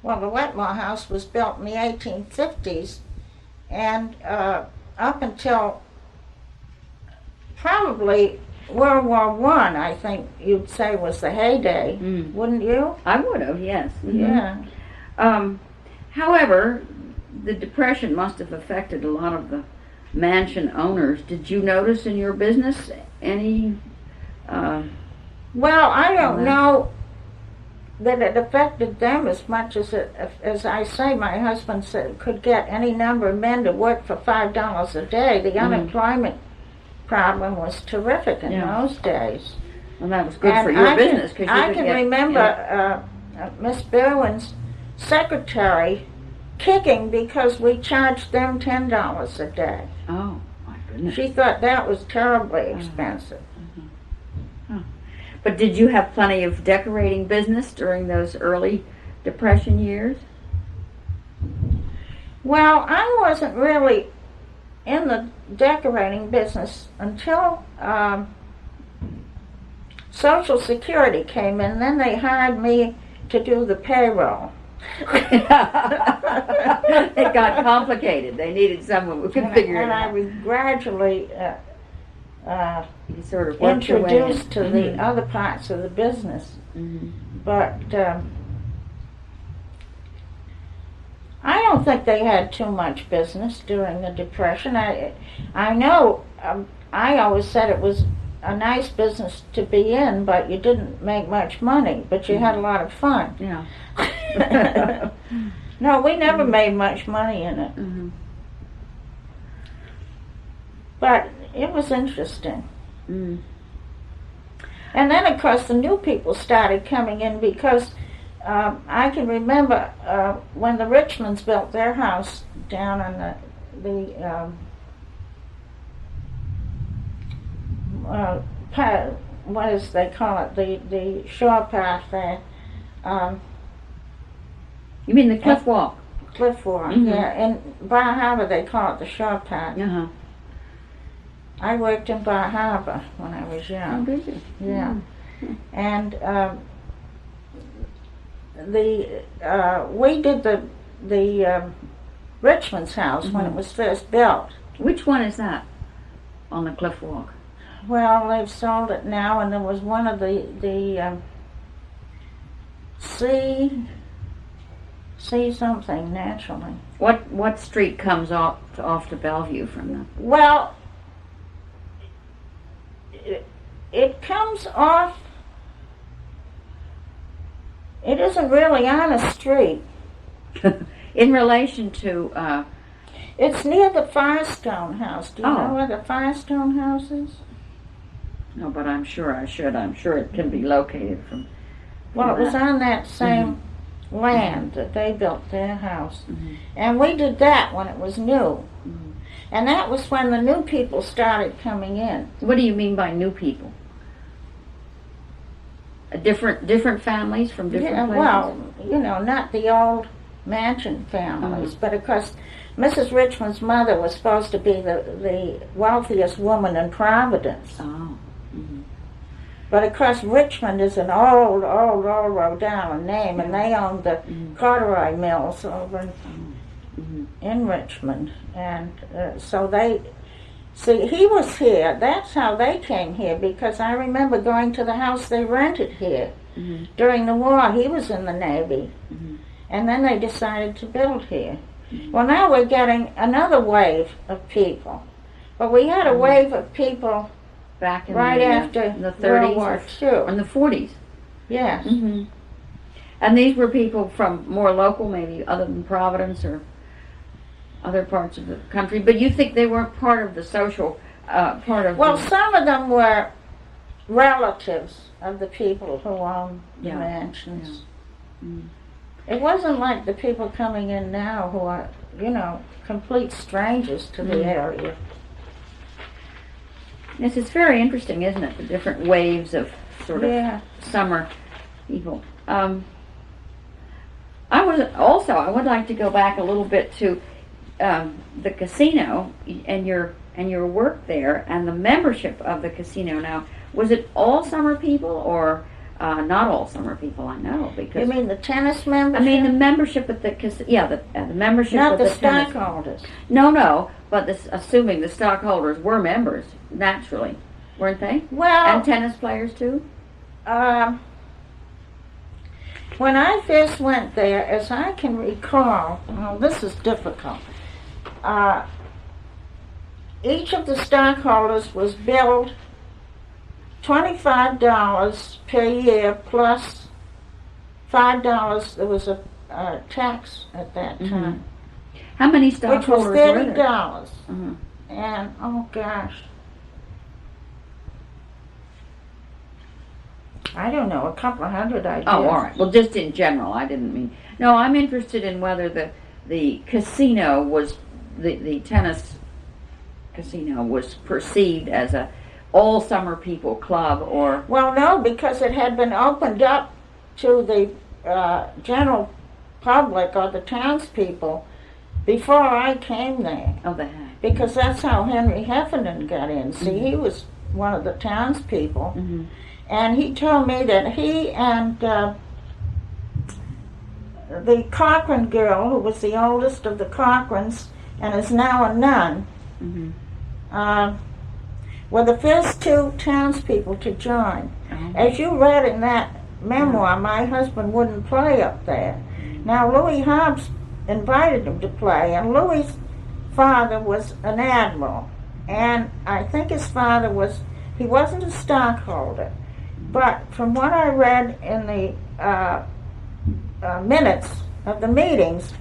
Wetmore House was built in the 1850s, and up until probably World War One, I think you'd say was the heyday, wouldn't you? I would have, yes. Yeah. However, the Depression must have affected a lot of the mansion owners. Did you notice in your business any? Well, I don't Well. know that it affected them as much as I say. My husband said could get any number of men to work for $5 a day. The unemployment problem was terrific in those days. Well, that was good And for your I business can, because you I could can get, remember Miss Berwin's secretary kicking because we charged them $10 a day. Oh my goodness! She thought that was terribly expensive. But did you have plenty of decorating business during those early Depression years? Well, I wasn't really in the decorating business until Social Security came in. Then they hired me to do the payroll. It got complicated. They needed someone who could figure it And I out. was gradually You sort of worked your way in. introduced to the other parts of the business. But I don't think they had too much business during the Depression. I know I always said it was a nice business to be in, but you didn't make much money, but you had a lot of fun. Yeah. No, we never made much money in it. But it was interesting. And then, of course, the new people started coming in because I can remember when the Richmonds built their house down on what is they call it, the shore path there. You mean the cliff walk? Cliff walk, yeah. In Bar Harbor they call it the shore path. I worked in Bar Harbor when I was young. Oh, did you? Yeah. And we did the Richmond's house when it was first built. Which one is that on the cliff walk? Well, they've sold it now, and there was one of the C something naturally. What street comes off to Bellevue from the? Well, it comes off. It isn't really on a street. In relation to. It's near the Firestone House. Do you Oh. know where the Firestone House is? No, but I'm sure I should. I'm sure it can be located from. Well, it was that. on that same land that they built their house. And we did that when it was new. And that was when the new people started coming in. What do you mean by new people? Different families from different places? Well, you know, not the old mansion families, but of course, Mrs. Richmond's mother was supposed to be the wealthiest woman in Providence. Oh. But of course, Richmond is an old Rhode Island name, and they owned the corduroy mills over in Richmond. And so they, see, he was here. That's how they came here, because I remember going to the house they rented here during the war. He was in the Navy. And then they decided to build here. Well, now we're getting another wave of people. But we had a wave of people Back in right after the 30s World War or II. in the 40s. Yes. And these were people from more local, maybe other than Providence or other parts of the country. But you think they weren't part of the social part of? Well, some of them were relatives of the people who owned the mansions. It wasn't like the people coming in now who are, you know, complete strangers to the area. Yes, it's very interesting, isn't it? The different waves of sort of summer people. I would like to go back a little bit to the casino and your work there and the membership of the casino. Now, was it all summer people or not all summer people? I know because You mean the tennis membership? I mean the membership at the casino. Yeah, the membership. Not of the tennis. stockholders. No, but assuming the stockholders were members, naturally, weren't they? Well, And tennis players too? When I first went there, as I can recall, well, this is difficult. Each of the stockholders was billed $25 per year plus $5. There was a tax at that time, How many which was stockholders were $30. there? And oh gosh, I don't know, a couple of hundred, I guess. Oh, all right. Well, just in general, I didn't mean. No, I'm interested in whether the casino was the tennis casino was perceived as a all summer people club or. Well, no, because it had been opened up to the general public or the townspeople before I came there. Oh, the heck. Because that's how Henry Heffernan got in. See, he was one of the townspeople. And he told me that he and the Cochran girl, who was the oldest of the Cochrans and is now a nun, were the first two townspeople to join. As you read in that memoir, my husband wouldn't play up there. Now, Louis Hobbs invited him to play, and Louis's father was an admiral. And I think his father he wasn't a stockholder. But from what I read in the minutes of the meetings,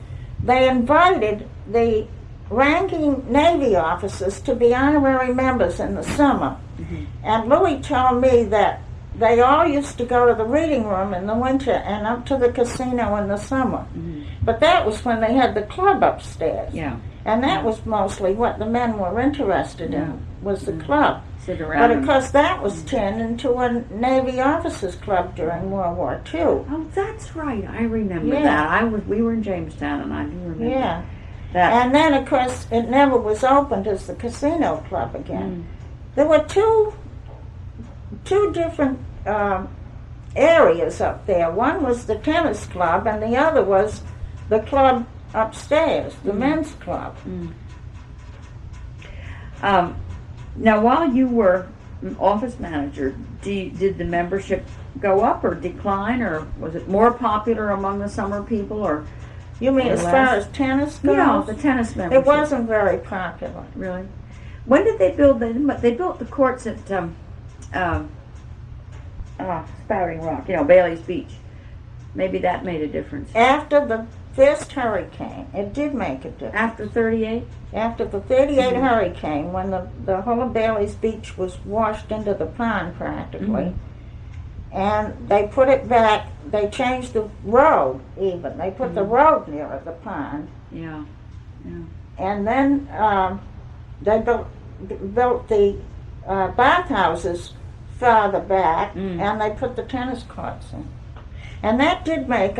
they invited the ranking Navy officers to be honorary members in the summer. And Louis told me that they all used to go to the reading room in the winter and up to the casino in the summer. But that was when they had the club upstairs. Yeah. And that was mostly what the men were interested in, was the club. Sit around. But of course that was turned into a Navy officers club during World War II. Oh, that's right. I remember that. We were in Jamestown, and I do remember. Yeah. That. And then, of course, it never was opened as the casino club again. There were two different areas up there. One was the tennis club, and the other was the club upstairs, the men's club. Now, while you were office manager, did the membership go up or decline, or was it more popular among the summer people, or? You mean as far as tennis goes? Yeah, the tennis membership. It wasn't very popular. Really? When did they build they built the courts at Spouting Rock, Bailey's Beach. Maybe that made a difference. After the first hurricane, it did make a difference. After 38? After the 38 hurricane, when the whole of Bailey's Beach was washed into the pond practically, and they put it back, they changed the road even. They put the road nearer the pond. Yeah. And then they built the bathhouses farther back, and they put the tennis courts in. And that did make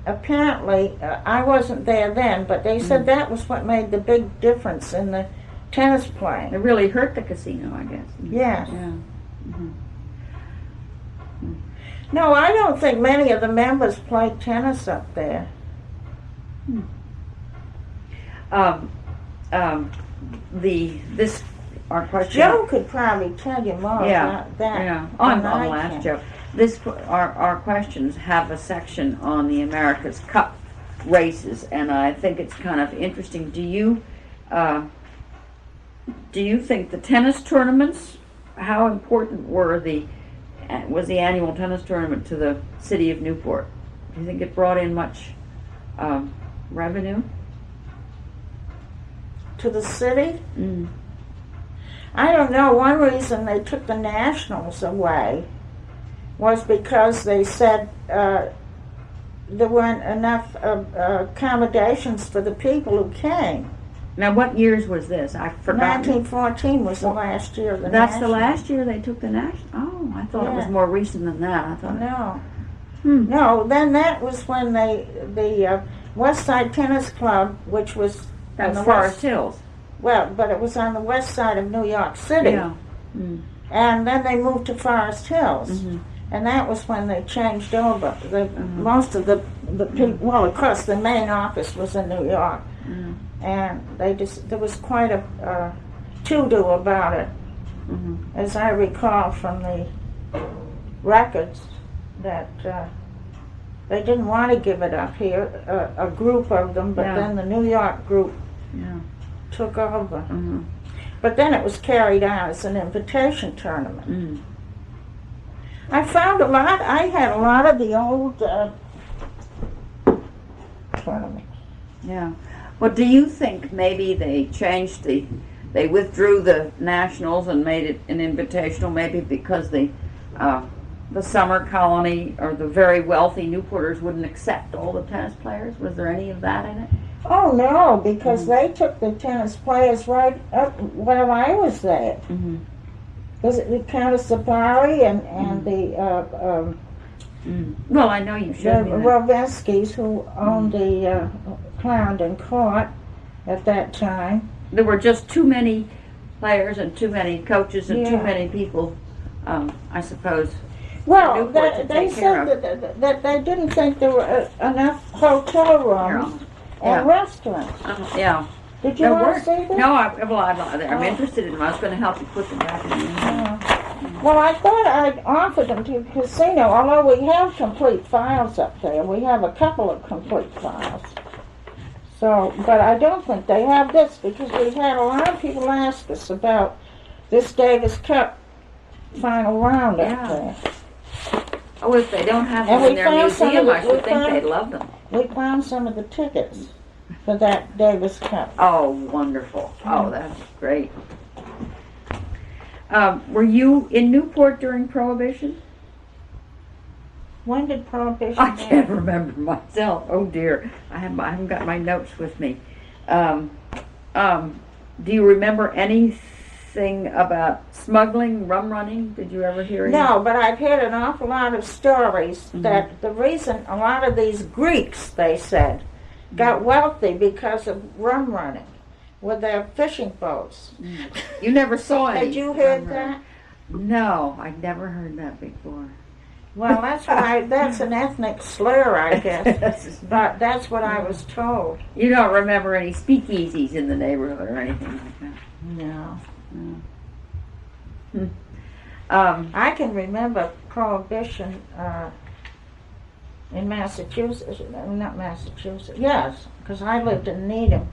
apparently, I wasn't there then, but they said that was what made the big difference in the tennis playing. It really hurt the casino, I guess. Yes. Yeah. No, I don't think many of the members played tennis up there. Our question. Joe could probably tell you more about that. Yeah, than I'll I ask can. Joe. Our questions have a section on the America's Cup races, and I think it's kind of interesting. Do you think the tennis tournaments? How important was the annual tennis tournament to the city of Newport? Do you think it brought in much revenue to the city? I don't know. One reason they took the nationals away was because they said there weren't enough accommodations for the people who came. Now, what years was this? I forgot. 1914 was the last year of the That's nationals. the last year they took the national. Oh, I thought it was more recent than that. I thought. No. No, then that was when the West Side Tennis Club, which was That on was the Forest west, Hills. well, but it was on the west side of New York City. Yeah. And then they moved to Forest Hills. And that was when they changed over. Most of the people, well, of course, the main office was in New York. And there was quite a to-do about it, as I recall from the records that they didn't want to give it up here, a group of them, but Yeah. then the New York group Yeah. took over. Mhm. But then it was carried out as an invitation tournament. Mm. I found I had a lot of the old tournaments. Yeah. Well, do you think maybe they withdrew the nationals and made it an invitational, maybe because the summer colony or the very wealthy Newporters wouldn't accept all the tennis players? Was there any of that in it? Oh no, because they took the tennis players right up while I was there. Mm-hmm. Was it the Countess Sabari and the Well, I know you showed me that. Roveskis, who owned the Clarendon Court at that time. There were just too many players and too many coaches and too Yeah. many people, I suppose. Well, Newport to they take care said that they didn't think there were enough hotel rooms and restaurants. Yeah. Did you want to see this? No, I'm interested in them. I was going to help you put them back in the museum. Well, I thought I'd offer them to the casino, although we have complete files up there. We have a couple of complete files. So, but I don't think they have this, because we've had a lot of people ask us about this Davis Cup final round up there. Oh, if they don't have And them in we their found some museum, of I the- should we think found- they'd love them. We found some of the tickets for that Davis Cup. Oh, wonderful. Oh, that's great. Were you in Newport during Prohibition? When did Prohibition I end? can't remember myself. Oh dear, I haven't got my notes with me. Do you remember anything about smuggling, rum running? Did you ever hear any? No, but I've heard an awful lot of stories that the reason a lot of these Greeks, they said, got wealthy because of rum running with their fishing boats. You never saw any? Had you heard rum that? running? No, I'd never heard that before. Well, that's an ethnic slur, I guess. But that's what I was told. You don't remember any speakeasies in the neighborhood or anything like that? No. No. I can remember Prohibition in Massachusetts. Not Massachusetts. Yes, because I lived in Needham.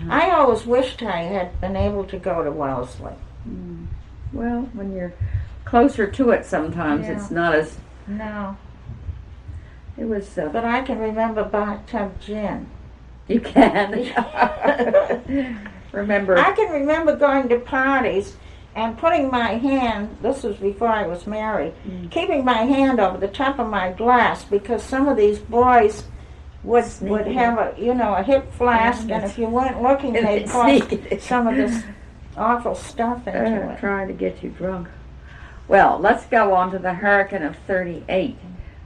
I always wished I had been able to go to Wellesley. Well, when you're closer to it sometimes, it's not as... No. It was... But I can remember bathtub gin. You can. Remember... I can remember going to parties and putting my hand, this was before I was married, keeping my hand over the top of my glass, because some of these boys would have a hip flask, and if you weren't looking, they'd pour some of this awful stuff into it. Trying to get you drunk. Well, let's go on to the hurricane of 38.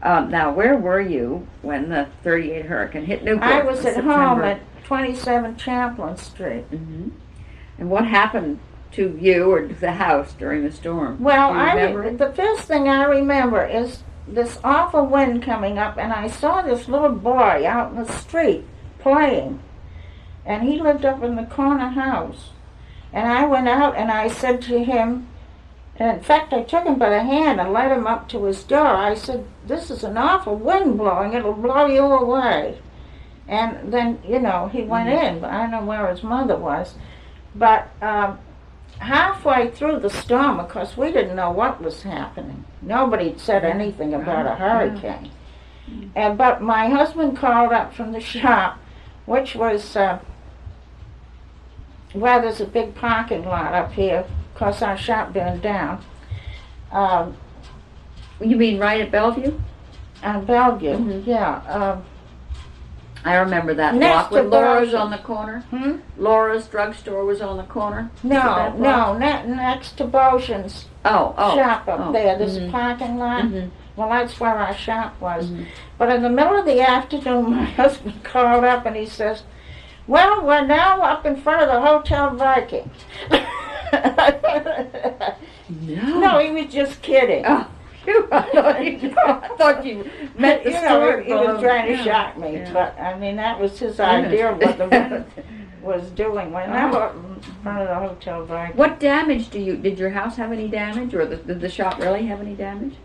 Now, where were you when the 38 hurricane hit Newport? I was at September? home at 27 Champlain Street. And what happened to you or to the house during the storm? Well, Do you remember it? the first thing I remember is this awful wind coming up, and I saw this little boy out in the street playing, and he lived up in the corner house. And I went out and I said to him, and in fact I took him by the hand and led him up to his door. I said, "This is an awful wind blowing, it'll blow you away." And then, he went in, but I don't know where his mother was. But halfway through the storm, of course, we didn't know what was happening. Nobody said anything about a hurricane. But my husband called up from the shop, which was there's a big parking lot up here, because our shop burned down. You mean right at Bellevue? On Bellevue, yeah. I remember that Next block with to Laura's Boston. on the corner. Laura's drugstore was on the corner. No, next to Boston's shop up there. There's a parking lot. Well, that's where our shop was. But in the middle of the afternoon, my husband called up and he says, "Well, we're now up in front of the Hotel Viking." No, he was just kidding. Oh, I thought you meant the story. He was trying to shock me, but I mean, that was his idea of what the wind was doing. We're now up in front of the Hotel Viking. What damage did your house have any damage, or did the shop really have any damage?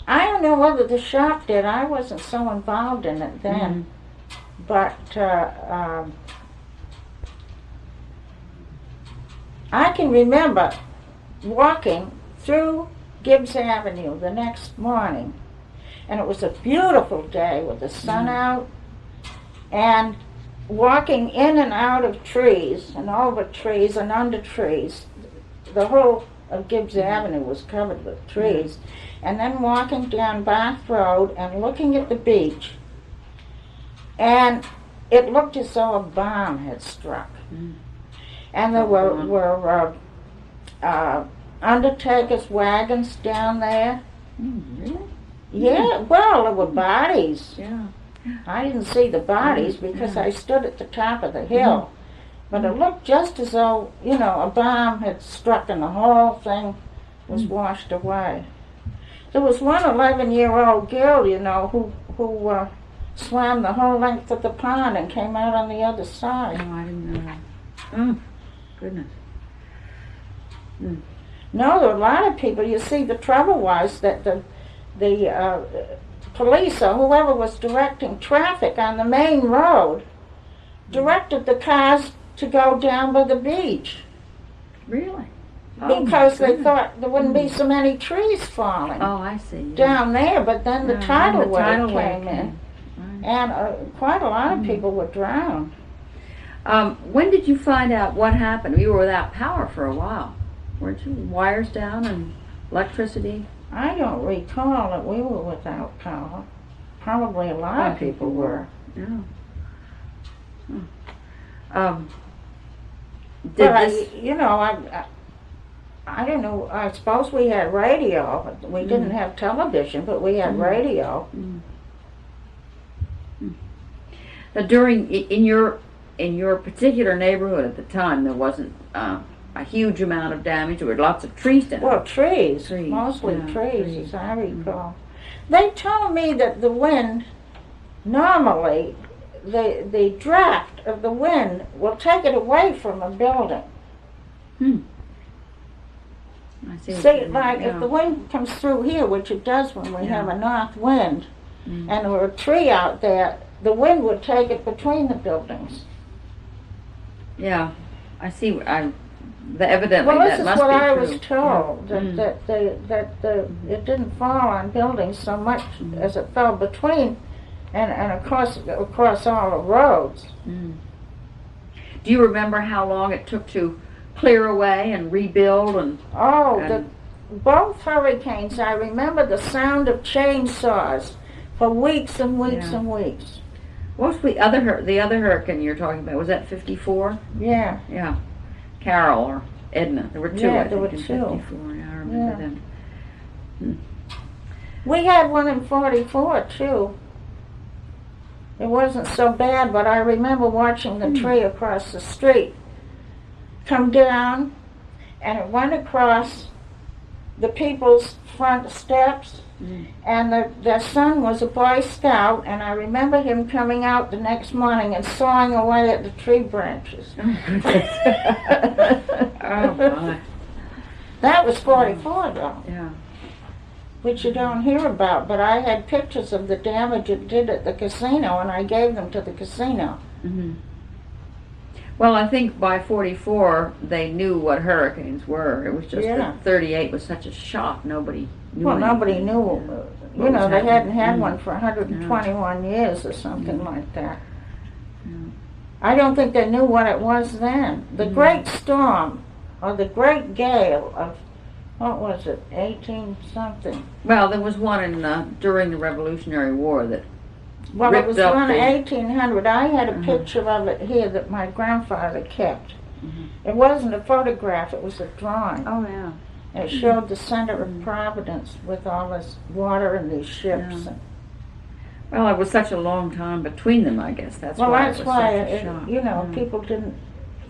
I don't know whether the shop did. I wasn't so involved in it then. But I can remember walking through Gibbs Avenue the next morning, and it was a beautiful day with the sun out, and walking in and out of trees and over trees and under trees. The whole of Gibbs Avenue was covered with trees, and then walking down Bath Road and looking at the beach, and it looked as though a bomb had struck. And there were undertakers' wagons down there. Really? Yeah, well, there were bodies. Yeah. I didn't see the bodies because I stood at the top of the hill. But it looked just as though, a bomb had struck and the whole thing was washed away. There was one 11-year-old girl, who swam the whole length of the pond and came out on the other side. Oh, I didn't know that. Oh, goodness. No, there were a lot of people. You see, the trouble was that the police or whoever was directing traffic on the main road directed the cars to go down by the beach. Really? Because they thought there wouldn't be so many trees falling I see. down there, but then the tidal wave came in. Right. And quite a lot of people were drowned. When did you find out what happened? You were without power for a while, weren't you? Wires down and electricity? I don't recall that we were without power. Probably a lot of people were. Yeah. But I don't know. I suppose we had radio, but we didn't have television. But we had radio. Now, in your particular neighborhood at the time, there wasn't a huge amount of damage. There were lots of trees down. Well, trees, mostly trees, as I recall. They told me that the wind, normally, the draft of the wind will take it away from a building. I see. If the wind comes through here, which it does when we have a north wind, and there were a tree out there, the wind would take it between the buildings. Yeah, I see. Evidently, well, that this must is what be I true. was told, that it didn't fall on buildings so much as it fell between, and across all the roads. Do you remember how long it took to clear away and rebuild? Both hurricanes, I remember the sound of chainsaws for weeks and weeks and weeks. What's the other hurricane you're talking about? Was that 54? Yeah. Yeah. Carol or Edna. There were two, I think, there were in two. 54. Yeah, I remember them. We had one in 44, too. It wasn't so bad, but I remember watching the tree across the street come down, and it went across the people's front steps, and their son was a Boy Scout, and I remember him coming out the next morning and sawing away at the tree branches. Oh, my. That was 44, though. Yeah. Which you don't hear about, but I had pictures of the damage it did at the casino, and I gave them to the casino. Well, I think by 44 they knew what hurricanes were. It was just that 38 was such a shock. Nobody knew. Well, nobody anything. knew. They hadn't had one for 121 years or something like that. I don't think they knew what it was then. The great storm, or the great gale of, what was it, 18-something? Well, there was one in during the Revolutionary War that Well, it was ripped up one the- 1800. I had a picture of it here that my grandfather kept. It wasn't a photograph, it was a drawing. Oh, yeah. And it showed the center of Providence with all this water and these ships. Yeah. Well, it was such a long time between them, I guess. That's why it was such a shock. People didn't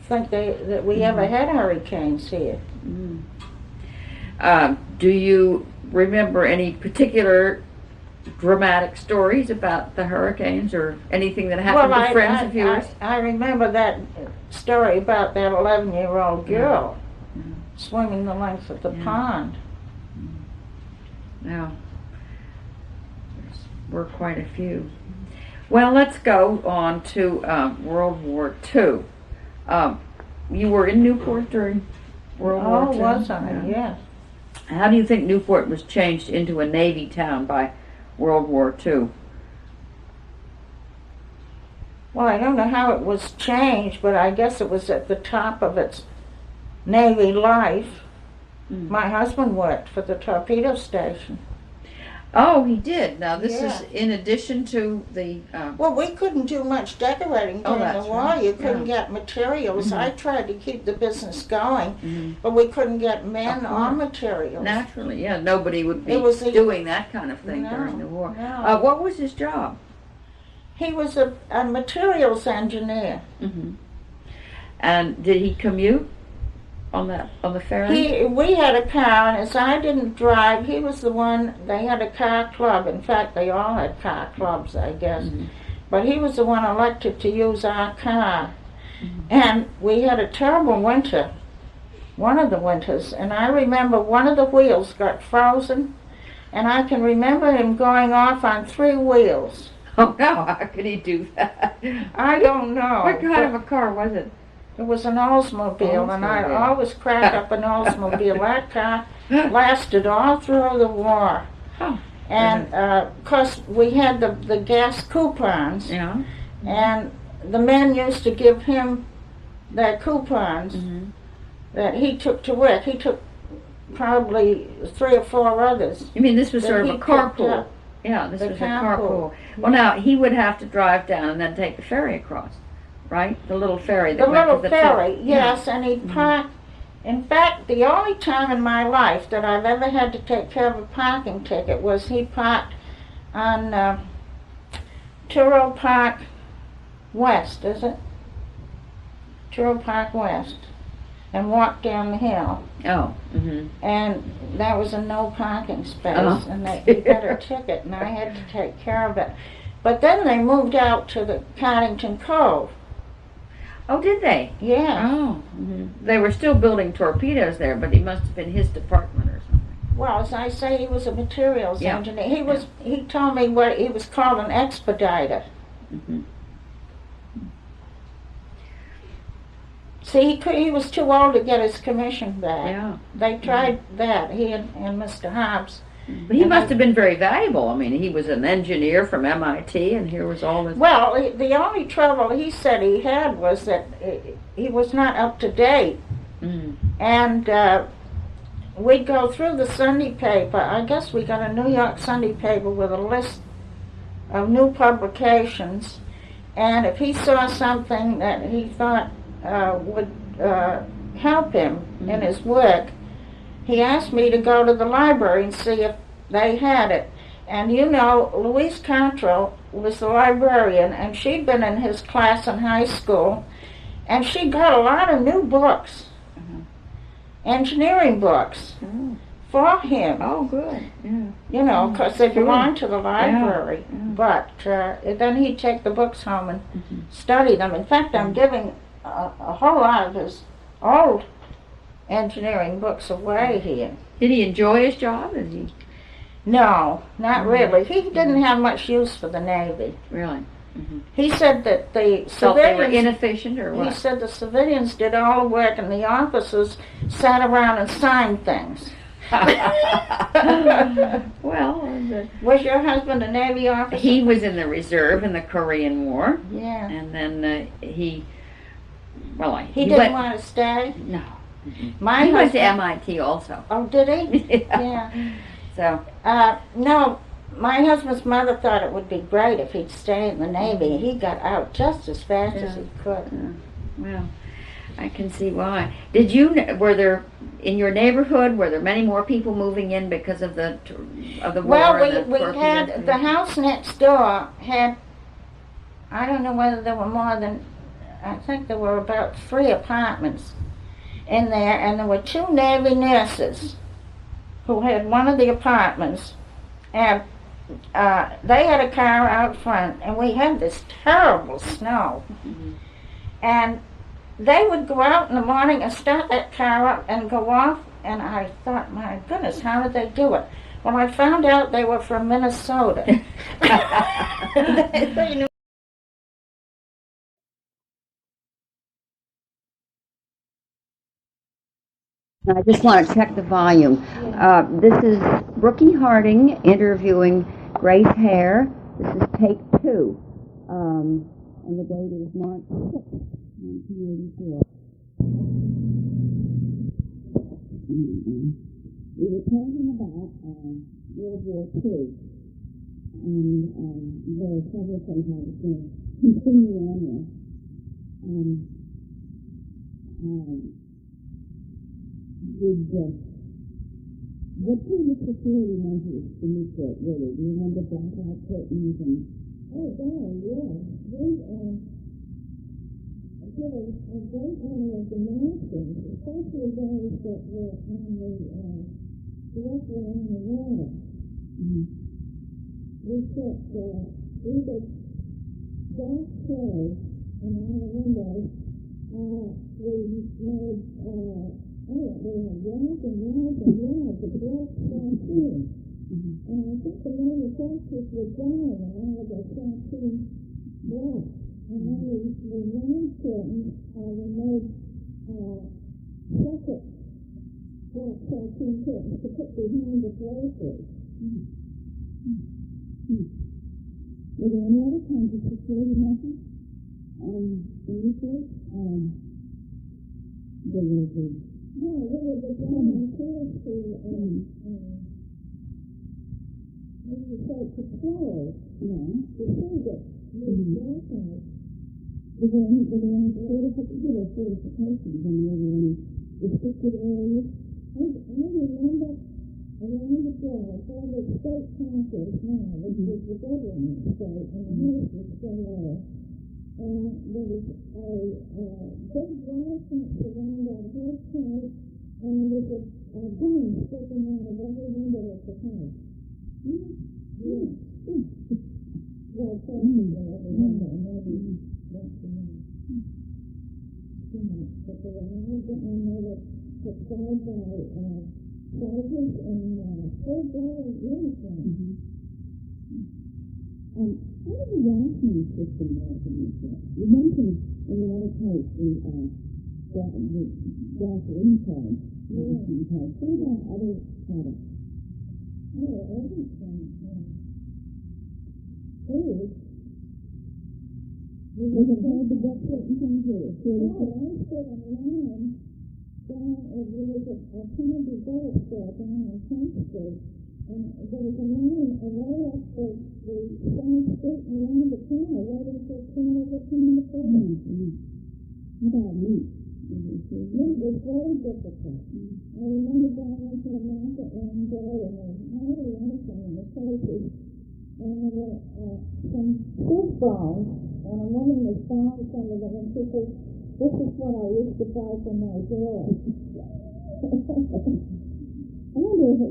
think that we ever had hurricanes here. Do you remember any particular dramatic stories about the hurricanes or anything that happened to friends of yours? I remember that story about that 11-year-old girl swimming the length of the pond. Yeah. were quite a few. Well, let's go on to World War II. You were in Newport during World War II? Was I? Yes. How do you think Newport was changed into a Navy town by World War II? Well, I don't know how it was changed, but I guess it was at the top of its Navy life. My husband worked for the torpedo station. Oh, he did. Now, this Yeah. is in addition to the... Well, we couldn't do much decorating during the that's war. right. You couldn't Yeah. get materials. I tried to keep the business going, Mhm. but we couldn't get men Of or course. materials. Naturally, yeah. Nobody would be It was the- doing that kind of thing No, during the war. no. What was his job? He was a materials engineer. Hmm. And did he commute on the ferry? We had a car, and as I didn't drive, he was the one. They had a car club. In fact, they all had car clubs, I guess. But he was the one elected to use our car. And we had a terrible winter, one of the winters, and I remember one of the wheels got frozen, and I can remember him going off on 3 wheels. Oh no! How could he do that? I don't know. What kind of a car was it? It was an Oldsmobile, and I Oldsmobile. always crack up an Oldsmobile. That car lasted all through the war. Oh. And, of course, we had the gas coupons, Yeah. and the men used to give him their coupons that he took to work. He took probably 3 or 4 others. You mean this was that sort of he a picked carpool? up. Yeah, this The was a carpool. carpool. Well, now he would have to drive down and then take the ferry across, right? The little ferry that The went little to the ferry, port. yes, and he parked. In fact, the only time in my life that I've ever had to take care of a parking ticket was he parked on Turo Park West, is it? Turo Park West, and walked down the hill. Oh. Mm-hmm. And that was a no parking space, Oh. and he got a ticket, and I had to take care of it. But then they moved out to the Cottington Cove. Oh, did they? Yeah. Oh. Mm-hmm. They were still building torpedoes there, but he must have been his department or something. Well, as I say, he was a materials Yeah. engineer. He told me what he was called, an expediter. Mm-hmm. See, he was too old to get his commission back. Yeah. They tried that, he and Mr. Hobbs. But he must have been very valuable. I mean, he was an engineer from MIT, and here was all this. Well, the only trouble he said he had was that he was not up to date. Mm. And we'd go through the Sunday paper. I guess we got a New York Sunday paper with a list of new publications. And if he saw something that he thought would help him in his work, he asked me to go to the library and see if they had it. And you know, Louise Cantrell was the librarian, and she'd been in his class in high school, and she got a lot of new books, engineering books, for him. Oh, good. Yeah. You know, because they belonged to the library. Yeah. But then he'd take the books home and study them. In fact, I'm giving a whole lot of his old engineering books away here. Did he enjoy his job? Did he No, not really. He didn't have much use for the Navy. really? He said that the Felt they were civilians, inefficient or he what? said the civilians did all the work and the officers sat around and signed things. Well, Was your husband a Navy officer? he was in the reserve in the Korean War, Yeah. and then he He didn't went, want to stay? No. My He went to husband- MIT also. Oh, did he? Yeah. So, No, my husband's mother thought it would be great if he'd stay in the Navy. He got out just as fast as he could. well, I can see why. Were there, in your neighborhood, were there many more people moving in because of the war? Well, and we torpedoes? had, the house next door had, I don't know whether there were more than, I think there were about 3 apartments in there, and there were 2 Navy nurses who had one of the apartments, and they had a car out front, and we had this terrible snow. And they would go out in the morning and start that car up and go off, and I thought, my goodness, how did they do it? Well, I found out they were from Minnesota. They knew. I just want to check the volume. This is Brookie Harding interviewing Grace Haire. This is take 2. And the date is March 6th, 1984. We were talking about World War II. And there are several things I was going to continue on with. What kind of security measures in Newport, really? Do you remember blackout curtains and... Oh, God, yeah. There was a great many of the mountains, especially those that were on the, directly on the water. Mm-hmm. We put either dark chairs in all the windows, we made, we had yards and yards and yards of black sateen. And I think the manufacturers were dying and all of their sateen black. And then the line curtains, we made separate black sateen curtains to put behind the draperies. Were there any other kinds of security measures in Newport? There was a government security, what do you say, patrols, to see that these blackouts. Were there any certifications in any restricted areas? I remember around the drive, all the state councils now, which was the government state, and the house was still there. And there was a big wall fence around that whole site, and there was a gun sticking out of every window of the house. Yeah. Well, probably every window, maybe that's the name. But there were many and they were supplied by soldiers in full-blown uniforms. How did the rationing system work in Newport? You mentioned in the other case the gasoline card. What about other products? Oh, everything. Food. Was it hard to get certain things here? Oh, I stood in line down at a Kennedy Bell store down on 10th Street. And there was a line right up the side street and around the corner, waiting for a train over to the phone. What about meat? Meat was very difficult. I remember going into the market one day and there was hardly anything in the places. And there were some fish balls, and a woman was buying some of them, and she said, "This is what I used to buy for my girl." I wonder if there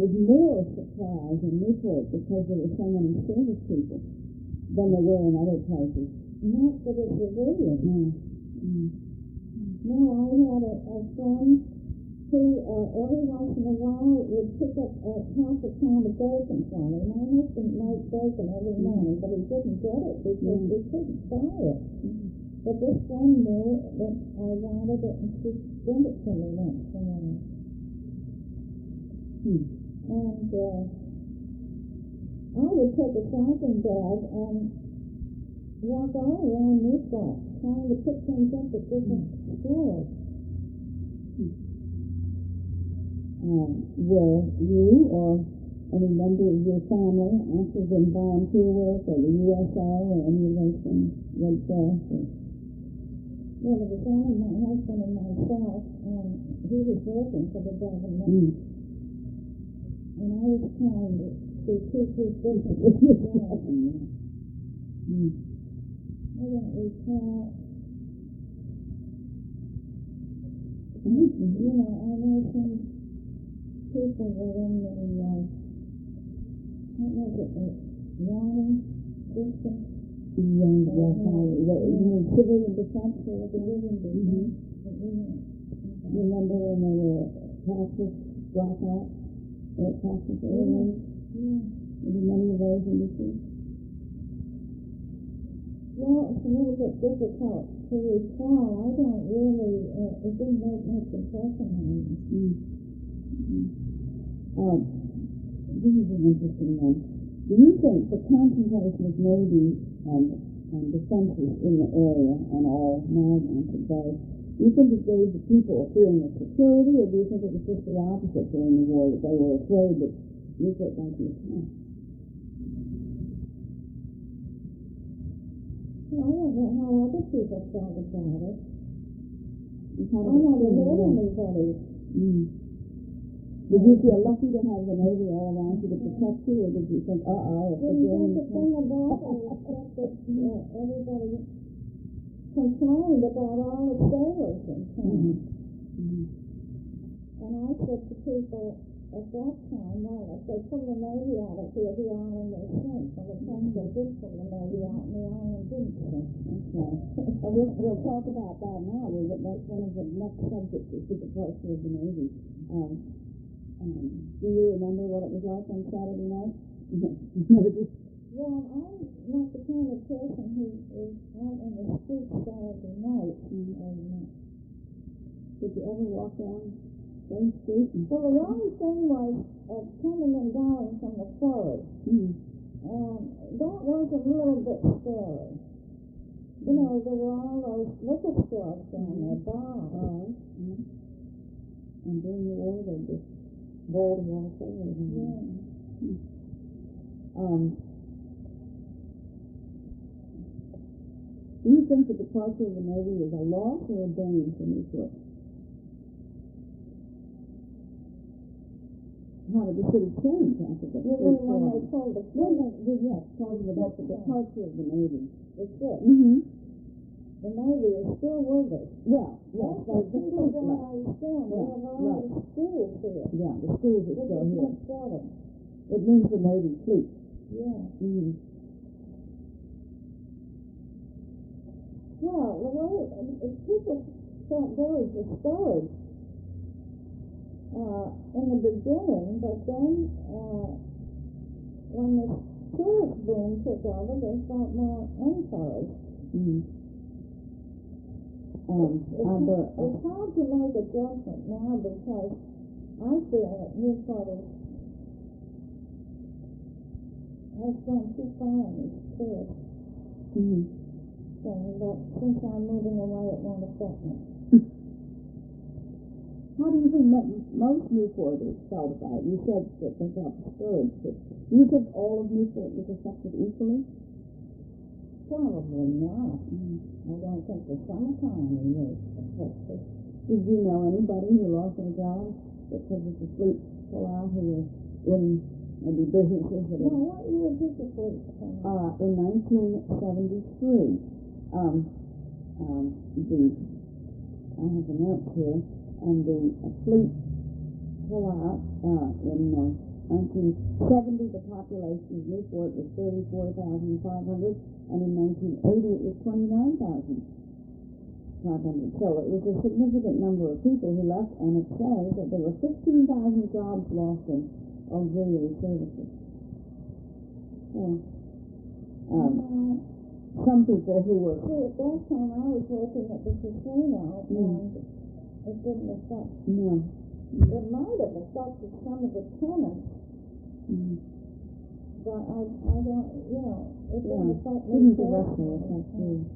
was more supplies in Newport because there were so many service people than there were in other places. Not that it was really, no. No, I had a friend who every once in a while would pick up half a pound of bacon for me. My husband made bacon every morning, but he didn't get it because we couldn't buy it. But this friend knew that I wanted it and she sent it to me once in a while. And I would take a shopping bag and walk all around Newport trying to pick things up at different stores. Were you or any member of your family active in volunteer work or the USO or any of those things? Red Cross? Well, it was only my husband and myself, and he was working for the government. And I was trying to keep his business going. I don't recall. You know, I know some people were in the, what was it, Warning system? Civilian defense or civilian defense. Remember when there were practice blackouts? Air passes, airways. Are there many of those in the city? Well, it's a little bit difficult to recall. I don't really, it didn't make much impression on me. This is an interesting one. Do you think the concentration of Navy and defenses in the area and all maritime today, do you think it gave the people a feeling of security, or do you think it was just the opposite during the war, that they were afraid that Newport might be attacked? Well, I don't know how other people felt about it. I never heard anybody. Did you feel lucky to have the Navy all around you to protect you, or did you think, if the Germans... The thing about it was that everybody complained about all the sailors in town. And I said to people at that time, well, if they pull the Navy out of here, the island will sink. And the time they did pull the Navy out, and the island didn't sink. Okay. Well, we'll talk about that now. That's one of the next subjects, is the departure of the Navy. Do you remember what it was like on Saturday night? Well, I'm not the kind of person who is out in the streets Saturday night. Did you ever walk down Main Street? Well, the only thing was coming and going from the ferry. And that was a little bit scary. You know, there were all those liquor stores down there, bars. And during the war, they just boiled them all sailors. Do you think the departure of the Navy was a loss or a gain for Newport? How did the city change after the When they told the talking about the departure of the Navy. It's good. The Navy is still with us. Yeah. That's what people don't understand. We have all the schools here. Yeah, the schools are still here. Much better. It means the Navy fleet. Yeah. Well, the way people felt very disturbed in the beginning, but then when the tourist boom took over, they felt more encouraged. It's hard to make a judgment now because I feel that Newport has gone too far on these tourists. But since I'm moving away, it won't affect me. How do you think most Newporters felt about it? You said that they felt disturbed. Do you think all of Newport was affected equally? Probably not. I don't think the summertime was affected. Did you know anybody who lost their job because of the fleet pull-out, who was in maybe businesses that Now, what year did the fleet come out? in 1973. I have a note here, and the fleet pull-out in 1970, the population of Newport was 34,500, and in 1980 it was 29,500. So it was a significant number of people who left, and it says that there were 15,000 jobs lost in auxiliary services. Some people who were... See, at that time I was working at the casino, and it didn't affect... No. It might have affected some of the tenants, but I don't, it didn't affect me. Didn't directly affect you.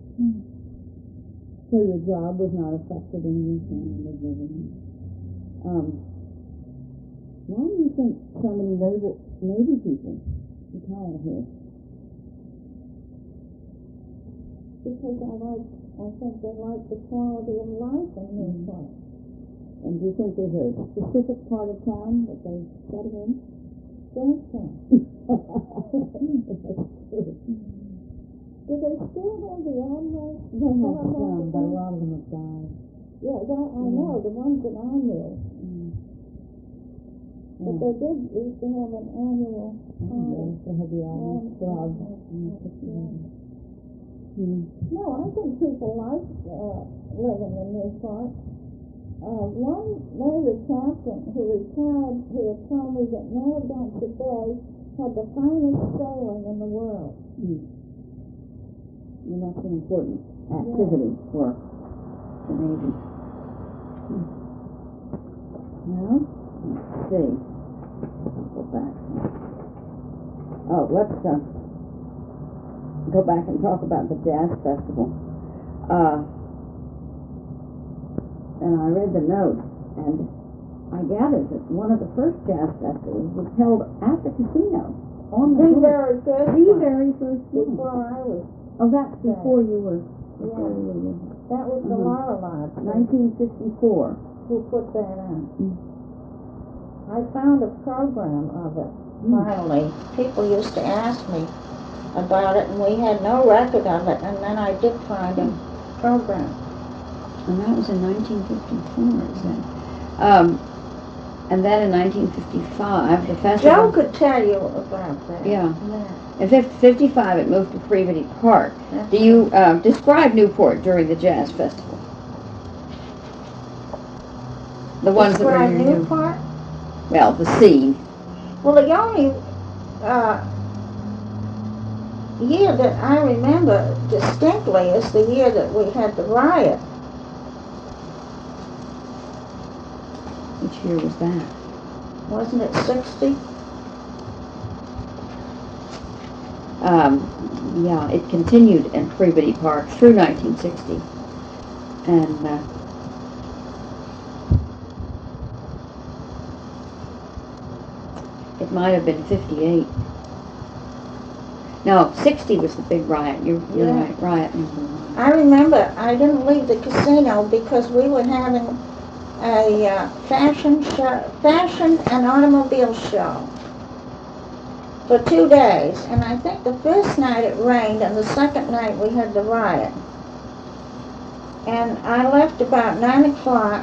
So your job was not affected in your family of living. Why do you think so many Navy people retire here? Because I think they like the quality of life in Newport. And do you think there's a specific part of town that they settle in? Jackson. Do they still have the animals? They have some, but a lot of them have died. Yeah, I know, the ones that I knew. But they did used to have an annual party. They have the annual club. No, I think people like living in Newport. one Navy captain who retired, who had told me that Narragansett Bay had the finest sailing in the world. And that's an important activity for the Navy. Now, let's see. Go back. Oh, let's go back and talk about the jazz festival. And I read the notes, and I gathered that one of the first jazz festivals was held at the casino. On the very first the one, very first one. before I was, Oh, that's before you were. Before Yeah. you were there. that was the Laura Lodge 1954. who put that on. I found a program of it, finally. People used to ask me about it, and we had no record of it, and then I did find a program. And that was in 1954, it said. And then in 1955, the festival. Joe could tell you about that. Yeah. In 55, it moved to Privity Park. Do you describe Newport during the jazz festival? The ones that were Describe near you. Newport? Well, the scene. Well, the only year that I remember distinctly is the year that we had the riot. Which year was that? Wasn't it 60? Yeah, it continued in Privity Park through 1960. And it might have been 58. No, 60 was the big riot. You're Yeah. right, riot number one. I remember I didn't leave the casino because we were having a fashion and automobile show for 2 days. And I think the first night it rained, and the second night we had the riot. And I left about 9 o'clock,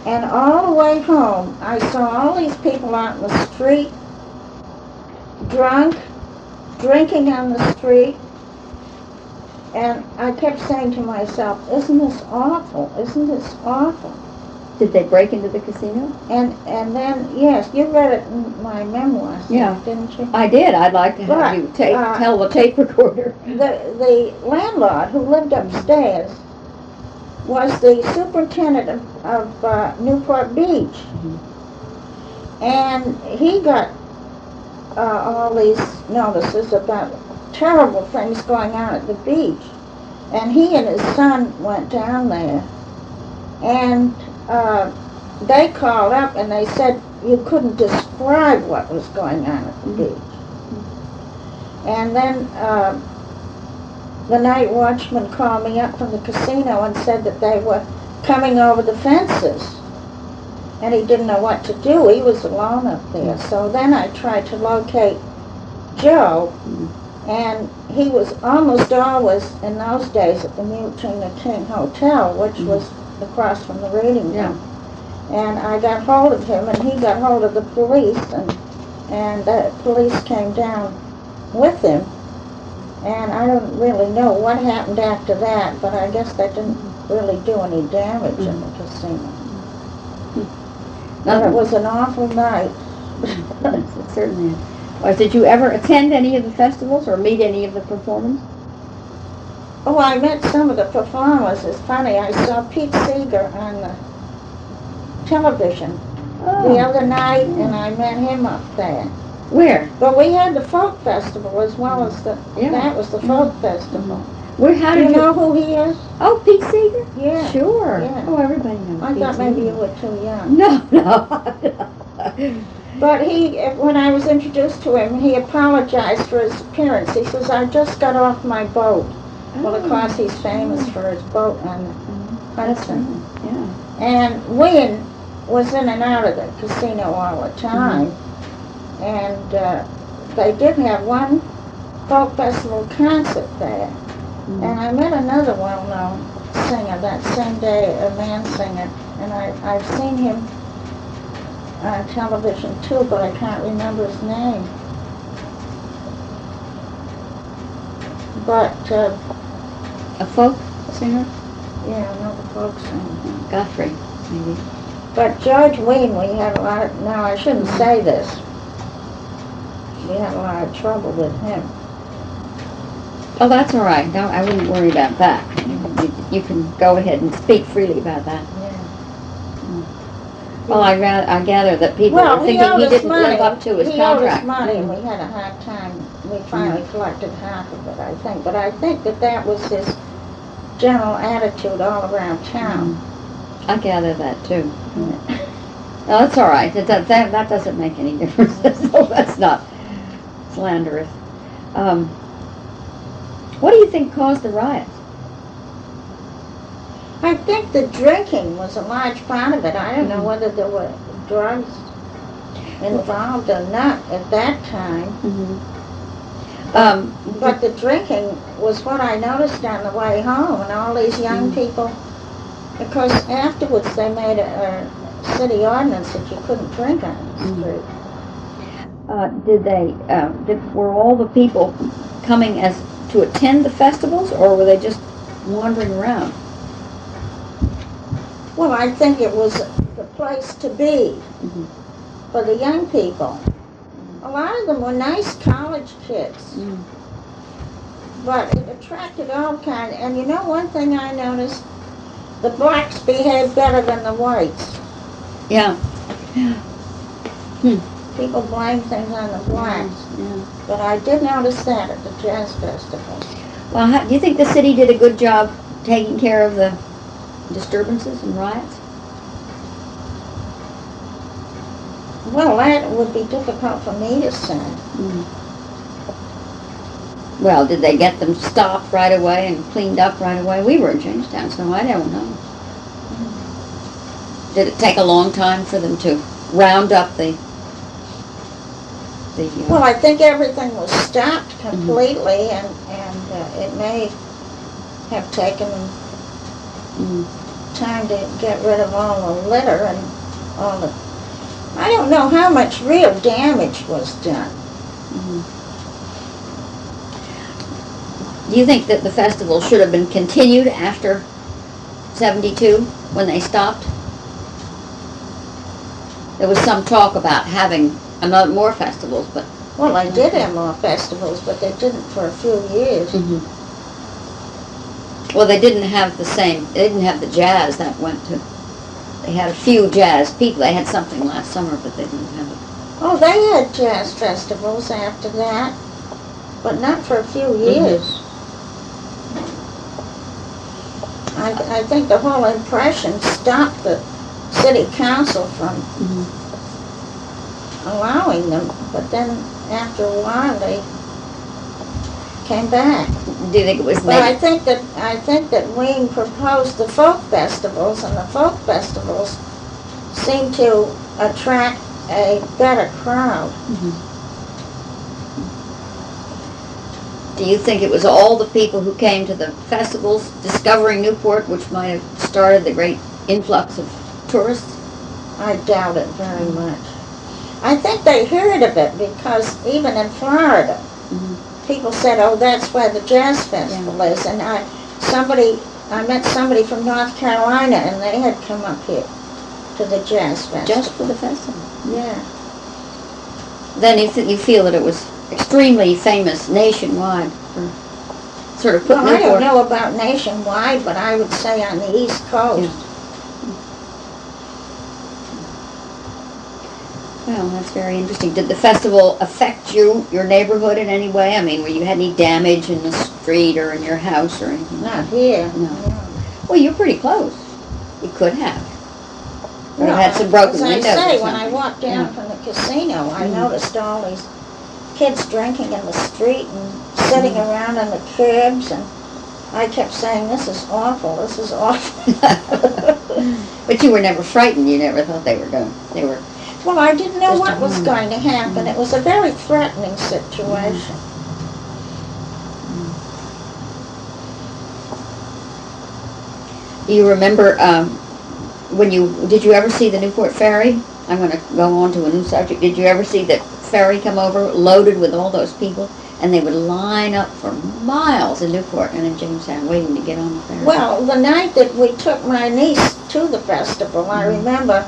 and all the way home I saw all these people out in the street, drunk, drinking on the street. And I kept saying to myself, isn't this awful? Isn't this awful? Did they break into the casino? And then, yes, you read it in my memoirs, Yeah. didn't you? I did. I'd like to have Right, you tell the tape recorder. The landlord who lived upstairs was the superintendent of Newport Beach. And he got all these notices about terrible things going on at the beach. And he and his son went down there. And they called up and they said you couldn't describe what was going on at the beach. And then the night watchman called me up from the casino and said that they were coming over the fences. And he didn't know what to do. He was alone up there. So then I tried to locate Joe, and he was almost always, in those days, at the Newton King Hotel, which was across from the reading room. Yeah. And I got hold of him, and he got hold of the police, and the police came down with him. And I don't really know what happened after that, but I guess that didn't really do any damage in the casino. But it was an awful night. Yes, it certainly is. Well, did you ever attend any of the festivals or meet any of the performers? Oh, I met some of the performers. It's funny, I saw Pete Seeger on the television the other night, and I met him up there. Where? But we had the folk festival as well as Yeah. that was the folk festival. Where? How Do did you know who he is? Oh, Pete Seeger? Yeah. Sure. Yeah. Oh, everybody knows. I Pete thought maybe Seeger. you were too young. No. But when I was introduced to him, he apologized for his appearance. He says, I just got off my boat. Well, of course, he's famous for his boat on the Hudson. Yeah. And Wynn was in and out of the casino all the time. And they did have one folk festival concert there. And I met another well-known singer that same day, a man singer. And I've seen him on television too, but I can't remember his name. But, A folk singer? yeah, another folk singer. Guthrie. maybe. But George Wein, we had a lot of, now I shouldn't say this. We had a lot of trouble with him. Oh, that's all right. No, I wouldn't worry about that. You can go ahead and speak freely about that. Yeah. Well, I gather that people Well, were thinking he us didn't money. live up to his He owed us contract. money, and we had a hard time. We finally collected half of it, I think. But I think that was his general attitude all around town. I gather that too. No, that's all right. That doesn't make any difference. So that's not slanderous. What do you think caused the riots? I think the drinking was a large part of it. I don't know whether there were drugs involved or not at that time. But the drinking was what I noticed on the way home, and all these young people, because afterwards they made a city ordinance that you couldn't drink on the street. Were all the people coming as to attend the festivals, or were they just wandering around? Well, I think it was the place to be for the young people. A lot of them were nice college kids, but it attracted all kinds. And you know, one thing I noticed, the blacks behaved better than the whites. Yeah. People blame things on the blacks, Yeah. but I did notice that at the jazz festival. Well, do you think the city did a good job taking care of the disturbances and riots? Well, that would be difficult for me to say. Well, did they get them stopped right away and cleaned up right away? We were in Jamestown, so I don't know. Did it take a long time for them to round up the Well, I think everything was stopped completely, and it may have taken time to get rid of all the litter and all the... I don't know how much real damage was done. Do you think that the festival should have been continued after 72 when they stopped? There was some talk about having more festivals, but... Well, they did have more festivals, but they didn't for a few years. Well, they didn't have the same, they didn't have the jazz that went to... They had a few jazz people. They had something last summer, but they didn't have it. Oh, they had jazz festivals after that, but not for a few years. I think the whole impression stopped the city council from allowing them, but then after a while they came back. Do you think it was But I think that Wayne proposed the folk festivals, and the folk festivals seem to attract a better crowd. Do you think it was all the people who came to the festivals discovering Newport which might have started the great influx of tourists? I doubt it very much. I think they heard of it because even in Florida, people said, "Oh, that's where the jazz festival is." And I met somebody from North Carolina, and they had come up here to the jazz festival. Just for the festival? Yeah. Then you feel that it was extremely famous nationwide for sort of put Well, I Newport... don't know about nationwide, but I would say on the East Coast. Yeah. Well, that's very interesting. Did the festival affect your neighborhood in any way? I mean, were you had any damage in the street or in your house or anything? Not here. No. Well, you're pretty close. You could have. Or Well, had some broken as windows I say, or when I something. walked down from the casino, I noticed all these kids drinking in the street and sitting around on the curbs, and I kept saying, "This is awful, this is awful." But you were never frightened. You never thought they were going. They were. Well, I didn't know Just what was going to happen. It was a very threatening situation. Do you remember did you ever see the Newport ferry? I'm going to go on to a new subject. Did you ever see the ferry come over loaded with all those people? and they would line up for miles in Newport and in Jamestown waiting to get on the ferry. Well, the night that we took my niece to the festival, I remember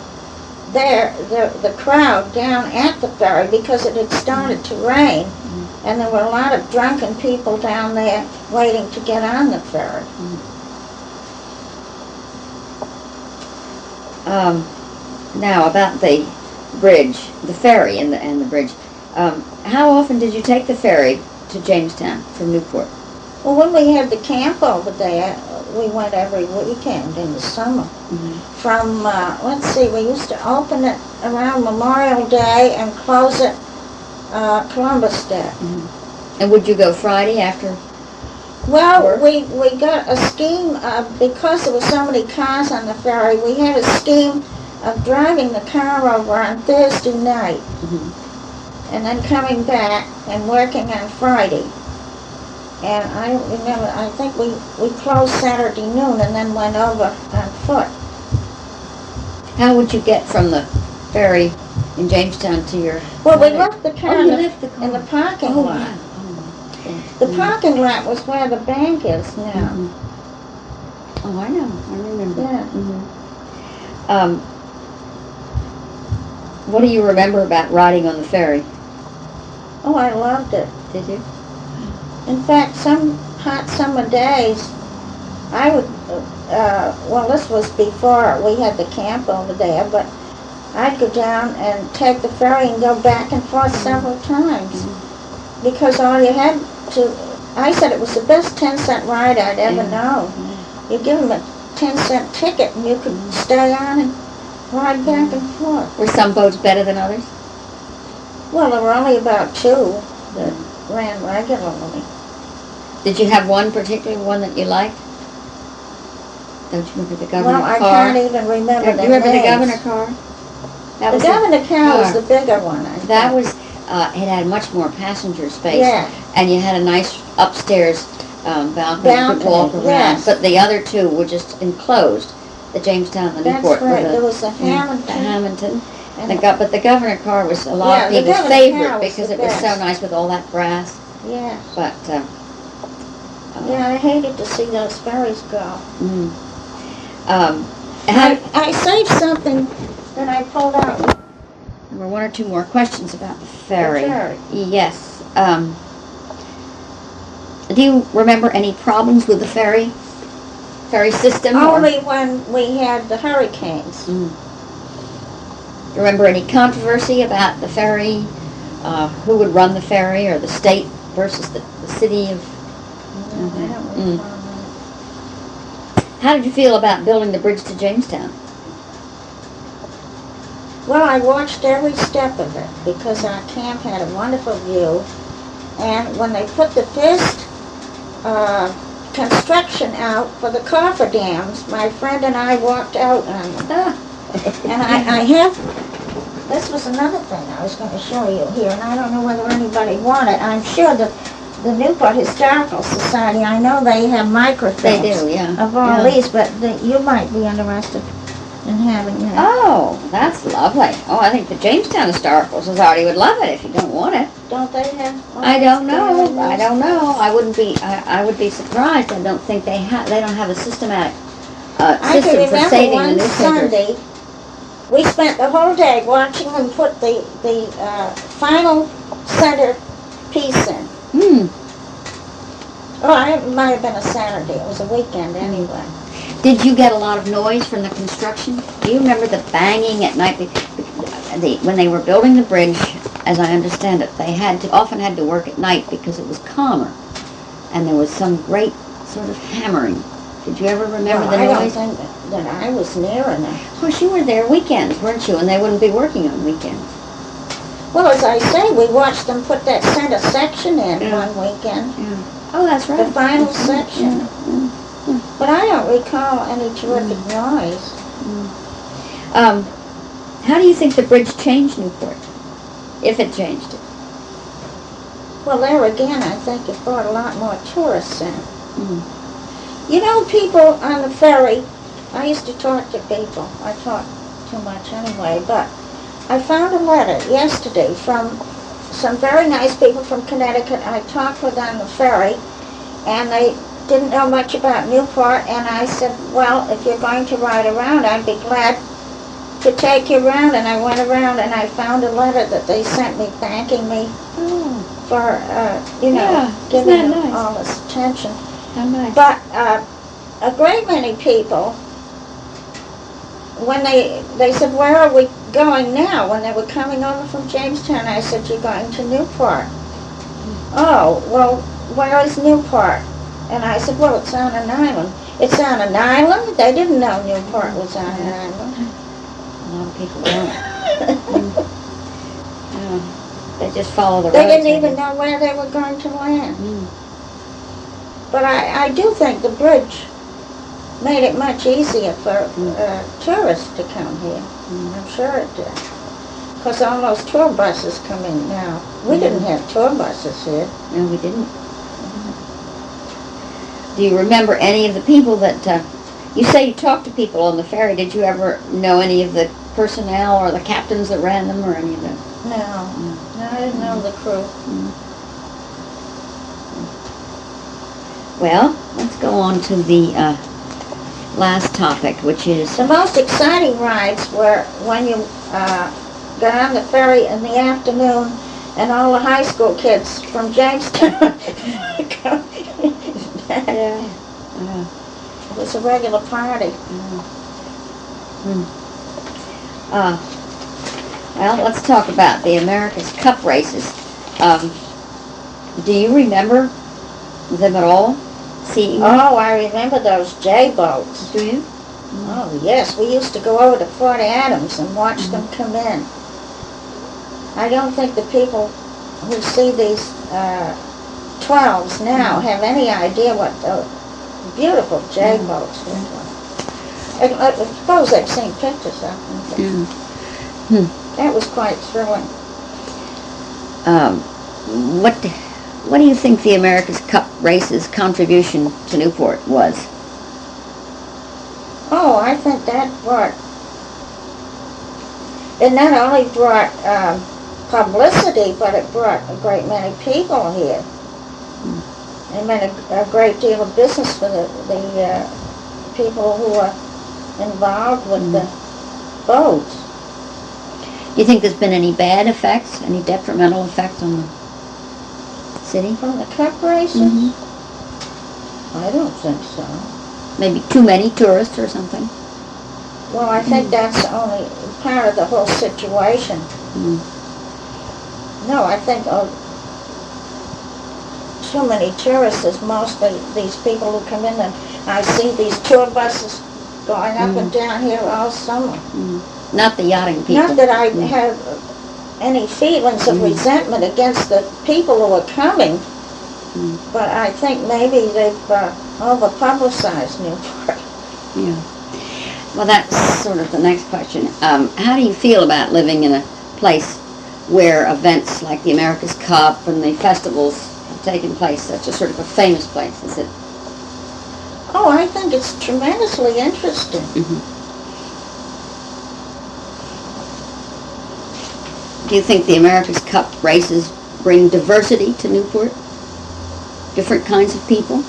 the crowd down at the ferry, because it had started to rain, and there were a lot of drunken people down there waiting to get on the ferry. Now, about the bridge, the ferry and the bridge. How often did you take the ferry to Jamestown from Newport? Well, when we had the camp over there, we went every weekend in the summer. From, let's see, we used to open it around Memorial Day and close it Columbus Day. And would you go Friday after? Well, we got a scheme, because there were so many cars on the ferry, we had a scheme of driving the car over on Thursday night, and then coming back and working on Friday. And I remember, I think we closed Saturday noon and then went over on foot. How would you get from the ferry in Jamestown to your... Well, we left the car, you left the car in the parking lot. Yeah. The parking lot was where the bank is now. Oh, I know. I remember. Yeah. What do you remember about riding on the ferry? Oh, I loved it. Did you? In fact, some hot summer days, I would, well, this was before we had the camp over there, but I'd go down and take the ferry and go back and forth several times. Because all you had to, I said it was the best 10-cent ride I'd ever known. You give them a 10-cent ticket and you could stay on and ride back and forth. Were some boats better than others? Well, there were only about 2 that ran regularly. Did you have one particular one that you liked? Don't you remember the governor Well, I car? can't even remember Do the you remember names. the governor car? That The was governor car was car. the bigger one, I That think. was, it had much more passenger space. Yeah. And you had a nice upstairs balcony you could walk around. Yes. But the other 2 were just enclosed. The Jamestown and the That's Newport. right. were There was the the Hamilton. Hamilton. And But the governor car was a lot of Yeah, the people's governor favorite car was because the it was so best. nice with all that brass. Yeah. But, Yeah, I hated to see those ferries go. I saved something that I pulled out. there were 1 or 2 more questions about the ferry. The ferry. Yes. Do you remember any problems with the ferry system? or- Only when we had the hurricanes. Do you remember any controversy about the ferry? Who would run the ferry, or the state versus the city of... I don't recall that. How did you feel about building the bridge to Jamestown? Well, I watched every step of it because our camp had a wonderful view. And when they put the first construction out for the cofferdams, my friend and I walked out on them. And I have, this was another thing I was going to show you here, and I don't know whether anybody wanted. I'm sure that the Newport Historical Society, I know they have microfilms They do, yeah. of all Yeah. these, but you might be interested in having that. Oh, that's lovely. Oh, I think the Jamestown Historical Society would love it if you don't want it. Don't they have? I don't know. I don't know. I would be surprised. I don't think they don't have a systematic I can system for remember saving the one newspapers. Sunday, we spent the whole day watching them put the final center piece in. Oh, it might have been a Saturday. It was a weekend anyway. Did you get a lot of noise from the construction? Do you remember the banging at night? When they were building the bridge, as I understand it, they often had to work at night because it was calmer, and there was some great sort of hammering. Did you ever remember the I noise? don't think that I was near enough. Of course, you were there weekends, weren't you? And they wouldn't be working on weekends. Well, as I say, we watched them put that center section in one weekend, Oh, that's right. the final section. But I don't recall any terrific noise. How do you think the bridge changed Newport? If it changed it? Well, there again, I think it brought a lot more tourists in. You know, people on the ferry, I used to talk to people. I talk too much anyway, but I found a letter yesterday from some very nice people from Connecticut I talked with on the ferry, and they didn't know much about Newport, and I said, well, if you're going to ride around, I'd be glad to take you around. And I went around and I found a letter that they sent me thanking me for, giving them nice? all this attention. How nice. But a great many people, when they said, where are we going now? When they were coming over from Jamestown, I said, you're going to Newport. Oh, well, where is Newport? And I said, well, it's on an island. It's on an island? They didn't know Newport was on an island. A lot of people don't. They just follow the They roads. didn't even know where they were going to land. Mm. But I do think the bridge made it much easier for tourists to come here. I'm sure it did. Because all those tour buses come in now. We didn't have tour buses here. No, we didn't. Do you remember any of the people that, you say you talked to people on the ferry. Did you ever know any of the personnel or the captains that ran them or any of them? No, I didn't know the crew. Well, let's go on to the last topic, which is... The most exciting rides were when you got on the ferry in the afternoon and all the high school kids from Jamestown. Yeah. It was a regular party. Well, let's talk about the America's Cup races. Do you remember them at all? Seeing them? Oh, I remember those J-boats. Do you? Oh, yes. We used to go over to Fort Adams and watch them come in. I don't think the people who see these 12s now have any idea what those beautiful J-boats look like. I suppose they've seen pictures of them. That was quite thrilling. What do you think the America's Cup races contribution to Newport was? Oh, I think that brought, it not only brought publicity, but it brought a great many people here. It meant a great deal of business for the people who are involved with the boats. Do you think there's been any bad effects, any detrimental effects on the city? From the cup races? I don't think so. Maybe too many tourists or something? Well, I think that's only part of the whole situation. No, I think too many tourists is mostly these people who come in, and I see these tour buses going up and down here all summer. Not the yachting people. Not that I have any feelings of resentment against the people who are coming, but I think maybe they've over-publicized Newport. Yeah. Well, that's sort of the next question. How do you feel about living in a place where events like the America's Cup and the festivals have taken place? Such a sort of a famous place, is it? Oh, I think it's tremendously interesting. Do you think the America's Cup races bring diversity to Newport? Different kinds of people?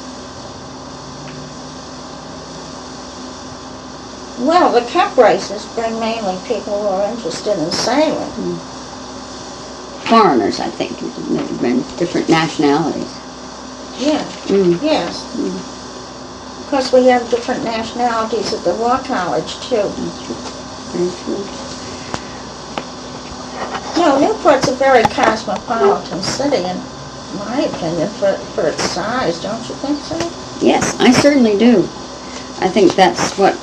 Well, the cup races bring mainly people who are interested in sailing. Foreigners, I think, different nationalities. Yeah, yes. Of course, we have different nationalities at the War College, too. Very true. No, Newport's a very cosmopolitan city, in my opinion, for its size. Don't you think so? Yes, I certainly do. I think that's what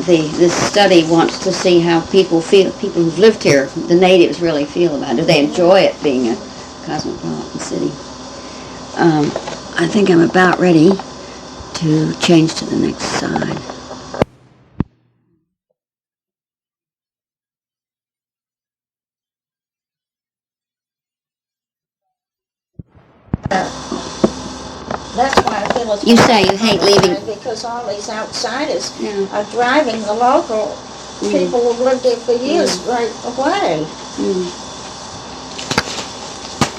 this study wants to see, how people feel, people who've lived here, the natives really feel about it. Do they enjoy it being a cosmopolitan city? I think I'm about ready to change to the next side. That's why I feel it's... You say you hate leaving... Because all these outsiders Yeah. are driving the local people who've lived here for years right away.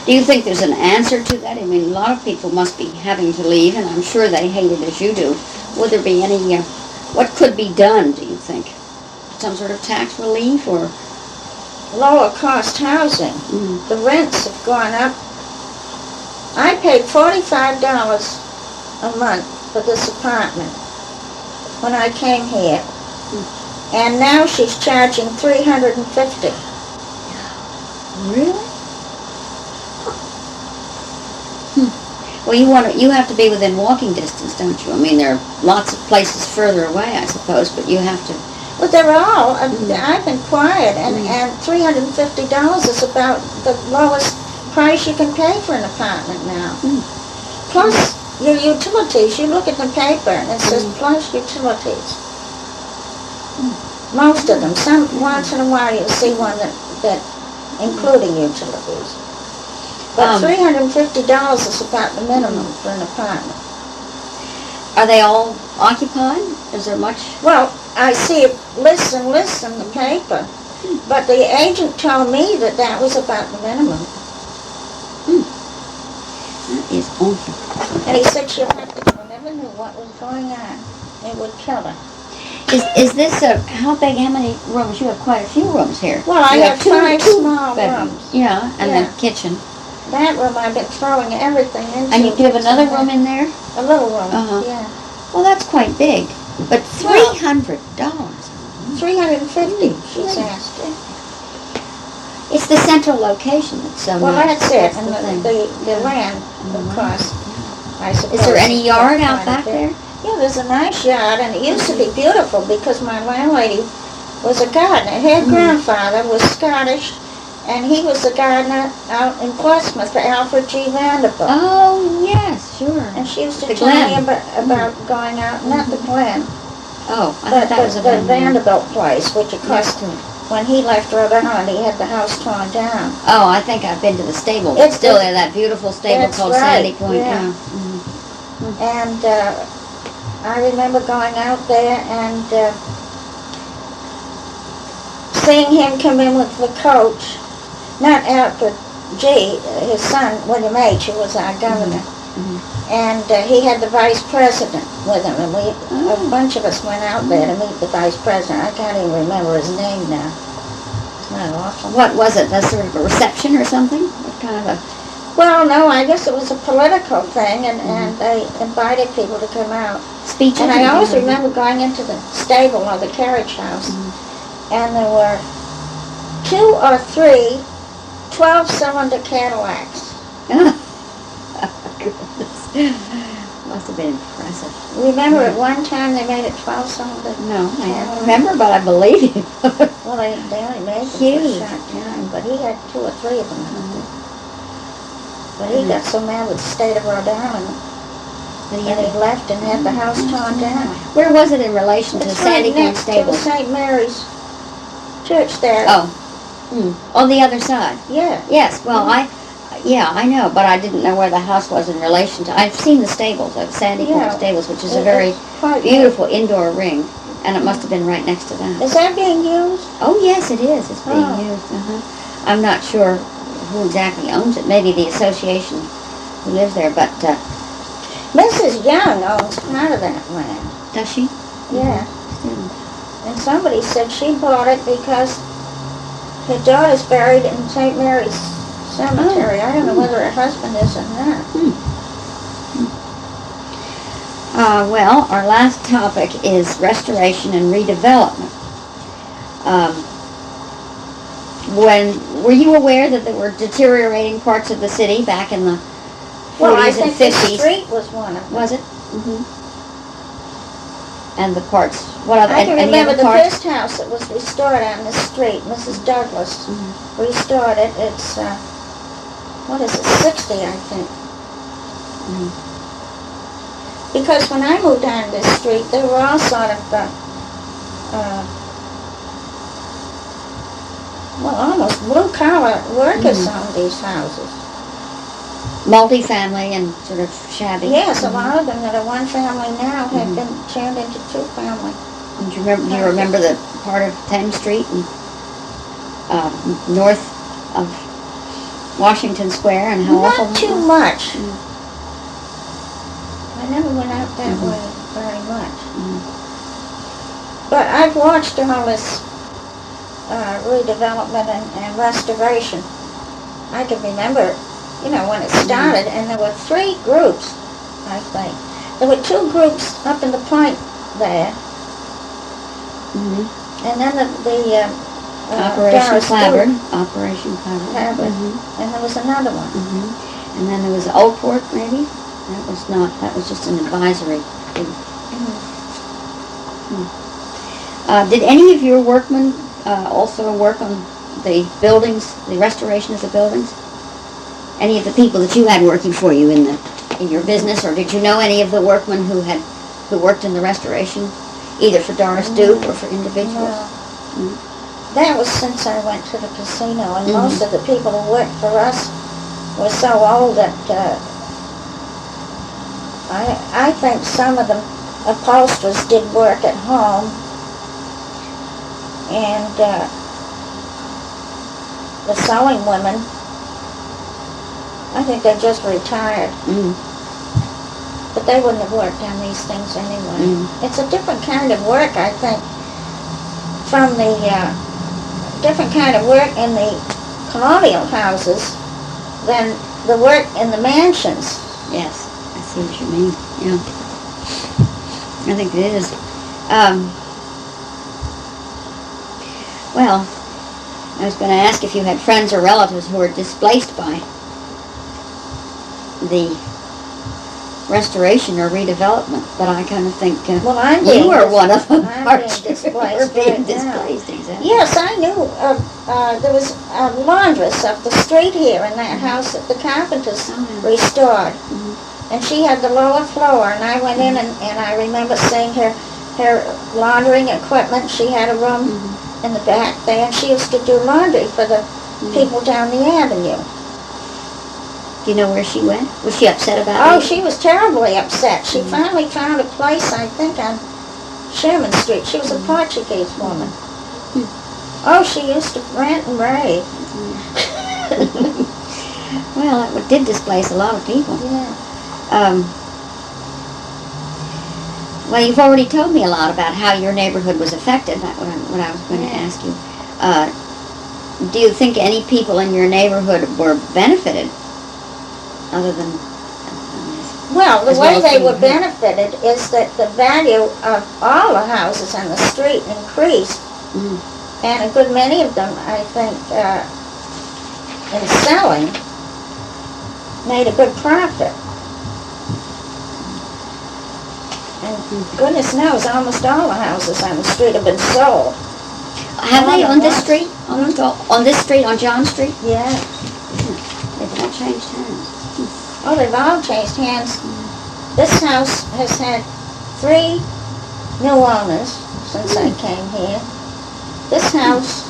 Do you think there's an answer to that? I mean, a lot of people must be having to leave, and I'm sure they hate it as you do. Would there be any, what could be done, do you think? Some sort of tax relief or? Lower cost housing. The rents have gone up. I paid $45 a month for this apartment when I came here. And now she's charging $350. Really? Well, you have to be within walking distance, don't you? I mean, there are lots of places further away, I suppose, but you have to. Well, they're all. I've inquired, and $350 is about the lowest price you can pay for an apartment now. Plus your utilities. You look at the paper, and it says plus utilities. Most of them. Once in a while you'll see one that including utilities. But $350 is about the minimum for an apartment. Are they all occupied? Is there much? Well, I see lists and lists in the paper, but the agent told me that was about the minimum. That is awful. And he said she'll have to, I never knew what was going on. It would kill her. Is this how big? How many rooms? You have quite a few rooms here. Well, I have two 5 small bedrooms. rooms. Yeah, and Yeah. the kitchen. That room I've been throwing everything into. And you have another room in there? A little room, Uh-huh. yeah. Well, that's quite big. But $300. $350, she's asked. It's the central location that's so Well, nice. that's it, and the thing. the land, of course, I suppose. Is there any yard out quite a back bit. there? Yeah, there's a nice yard, and it used to be beautiful because my landlady was a gardener. Her grandfather was Scottish, and he was the gardener out in Portsmouth for Alfred G. Vanderbilt. Oh, yes, sure. And she used to The tell me Glen. about going out, not the Glen, Oh, I but thought that was a the Vanderbilt place, which of course, Yeah. when he left Rhode Island, he had the house torn down. Oh, I think I've been to the stable. It's- It's still there, that beautiful stable That's called right, Sandy Point. yeah. And I remember going out there and seeing him come in with the coach, not Alfred G., his son, William H., who was our governor. And he had the vice president with him, and a bunch of us went out there to meet the vice president. I can't even remember his name now. Isn't that awful? What was it? A sort of a reception or something? What kind of a... Well, no, I guess it was a political thing, and they invited people to come out. Speech? And I always remember going into the stable or the carriage house, and there were 2 or 3 12-cylinder Cadillacs. Goodness. Must have been impressive. Remember at one time they made a 12-cylinder? No, I don't remember, but I believe you. Well, they only made them for Huge. a short time, but he had 2 or 3 of them. But he got so mad with the state of Rhode Island that he left and had the house torn down. Where was it in relation to It's Sandy right Point next to the Stables? St. Mary's Church there. Oh. On the other side? Yeah. Yes, well, I know, but I didn't know where the house was in relation to... I've seen the stables, of Sandy Point Yeah. Stables, which is a It- very it's quite beautiful indoor ring, and it must have been right next to that. Is that being used? Oh, yes, it is. It's being Oh. used. I'm not sure who exactly owns it. Maybe the association who lives there, but Mrs. Young owns part of that land. does she? Yeah. And somebody said she bought it because her daughter's buried in St. Mary's Cemetery. I don't know whether her husband is or not. Well, our last topic is restoration and redevelopment. Were you aware that there were deteriorating parts of the city back in the 40s Well, I and think 50s? the street was one of them. Was it? And the parts. What other? I can any remember other the parts? first house that was restored on this street, Mrs. Douglas restored it. It's, what is it, 60, I think. Because when I moved on this street, they were all sort of, well, almost blue-collar workers on these houses. Multi-family and sort of shabby. Yes, a lot of them that are one family now have been turned into 2-family. And do you remember the part of Thames Street and north of Washington Square, and how often? Not too much. I never went out that way very much. But I've watched all this redevelopment and restoration. I can remember, when it started, and there were 3 groups, I think. There were 2 groups up in the point there, and then the Operation Doris Clabbered. Duke Operation Clabbered. and there was another one. And then there was Old Port, maybe? That was just an advisory. Did any of your workmen also work on the buildings, the restoration of the buildings? Any of the people that you had working for you in your business, or did you know any of the workmen who worked in the restoration, either for Doris Duke or for individuals? No. That was since I went to the casino, and most of the people who worked for us were so old that I think some of the upholsterers did work at home, and the sewing women, I think they just retired. But they wouldn't have worked on these things anyway. It's a different kind of work, I think, from the different kind of work in the colonial houses than the work in the mansions. Yes, I see what you mean. Yeah, I think it is. Well, I was going to ask if you had friends or relatives who were displaced by the restoration or redevelopment, but I kind of think Well, I'm you being were one of them. I'm aren't being you? displaced You're being right now. displaced, exactly. Yes, I knew there was a laundress up the street here in that house that the carpenters restored. And she had the lower floor, and I went in and I remember seeing her laundering equipment. She had a room in the back there, and she used to do laundry for the people down the avenue. Do you know where she went? Was she upset about Oh, it? she was terribly upset. She finally found a place, I think, on Sherman Street. She was a Portuguese woman. Oh, she used to rant and rave. Well, it did displace a lot of people. Yeah. Well, you've already told me a lot about how your neighborhood was affected. That's what I was going to ask you. Do you think any people in your neighborhood were benefited, other than? Well, the As way well as they being were hurt. benefited is that the value of all the houses on the street increased, and a good many of them, I think, in selling, made a good profit. And goodness knows, almost all the houses on the street have been sold. Have they Well, on this yes. street? On this street, on John Street? Yeah. They've all changed hands. Oh, they've all changed hands. This house has had 3 new owners since I came here. This house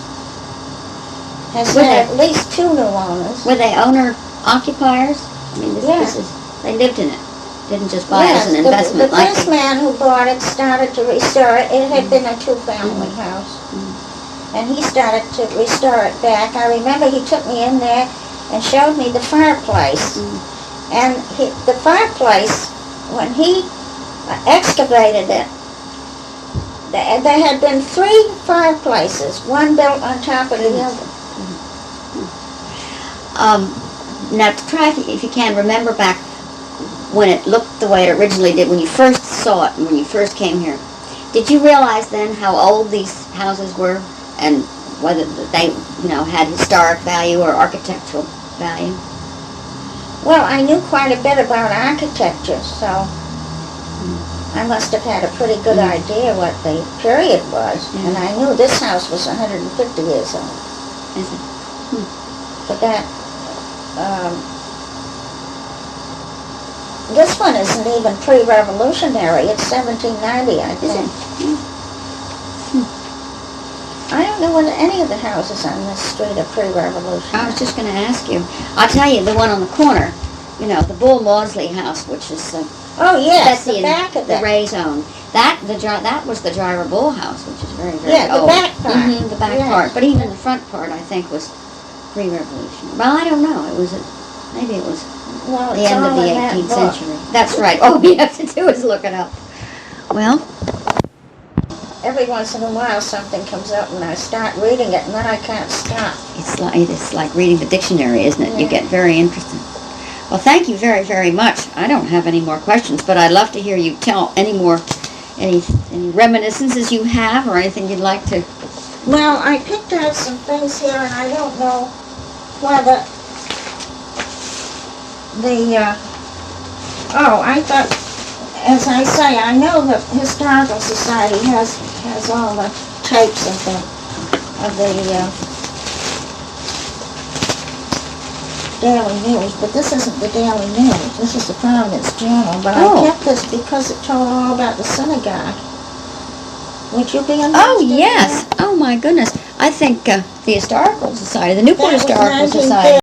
has Were had they- at least 2 new owners. Were they owner occupiers? I mean, Yeah. they lived in it. Didn't just buy it as an investment. The first man who bought it started to restore it. It had been a 2-family house. And he started to restore it back. I remember he took me in there and showed me the fireplace. And the fireplace, when he excavated it, there had been 3 fireplaces, one built on top of the other. Now, try if you can remember back when it looked the way it originally did when you first saw it and when you first came here. Did you realize then how old these houses were and whether they, had historic value or architectural value? Well, I knew quite a bit about architecture, so I must have had a pretty good idea what the period was. And I knew this house was 150 years old. Is it? But that, this one isn't even pre-revolutionary. It's 1790, I think. I don't know whether any of the houses on this street are pre-revolutionary. I was just going to ask you. I'll tell you, the one on the corner, the Bull Maudsley house, which is Oh, yes, Betsy the back of the that. Ray's own. That was the Gyra Bull house, which is very, very Yeah, the old. back part. The back Yes. part. But even the front part, I think, was Pre-revolution. Well, I don't know. It was, maybe it was Well, the it's end of all the in that 18th book. century. That's right. All we have to do is look it up. Well, Every once in a while something comes up and I start reading it and then I can't stop. it's like reading the dictionary, isn't it? You Yeah. get very interested. Well, thank you very, very much. I don't have any more questions, but I'd love to hear you tell any reminiscences you have or anything you'd like to. Well, I picked out some things here and I don't know whether I thought, as I say, I know the Historical Society has all the tapes of the Daily News, but this isn't the Daily News. This is the Providence Journal. But Oh. I kept this because it told all about the synagogue. Would you be interested? Oh, yes. Oh, my goodness. I think the Historical Society, the Newport That was Historical 1950. Society.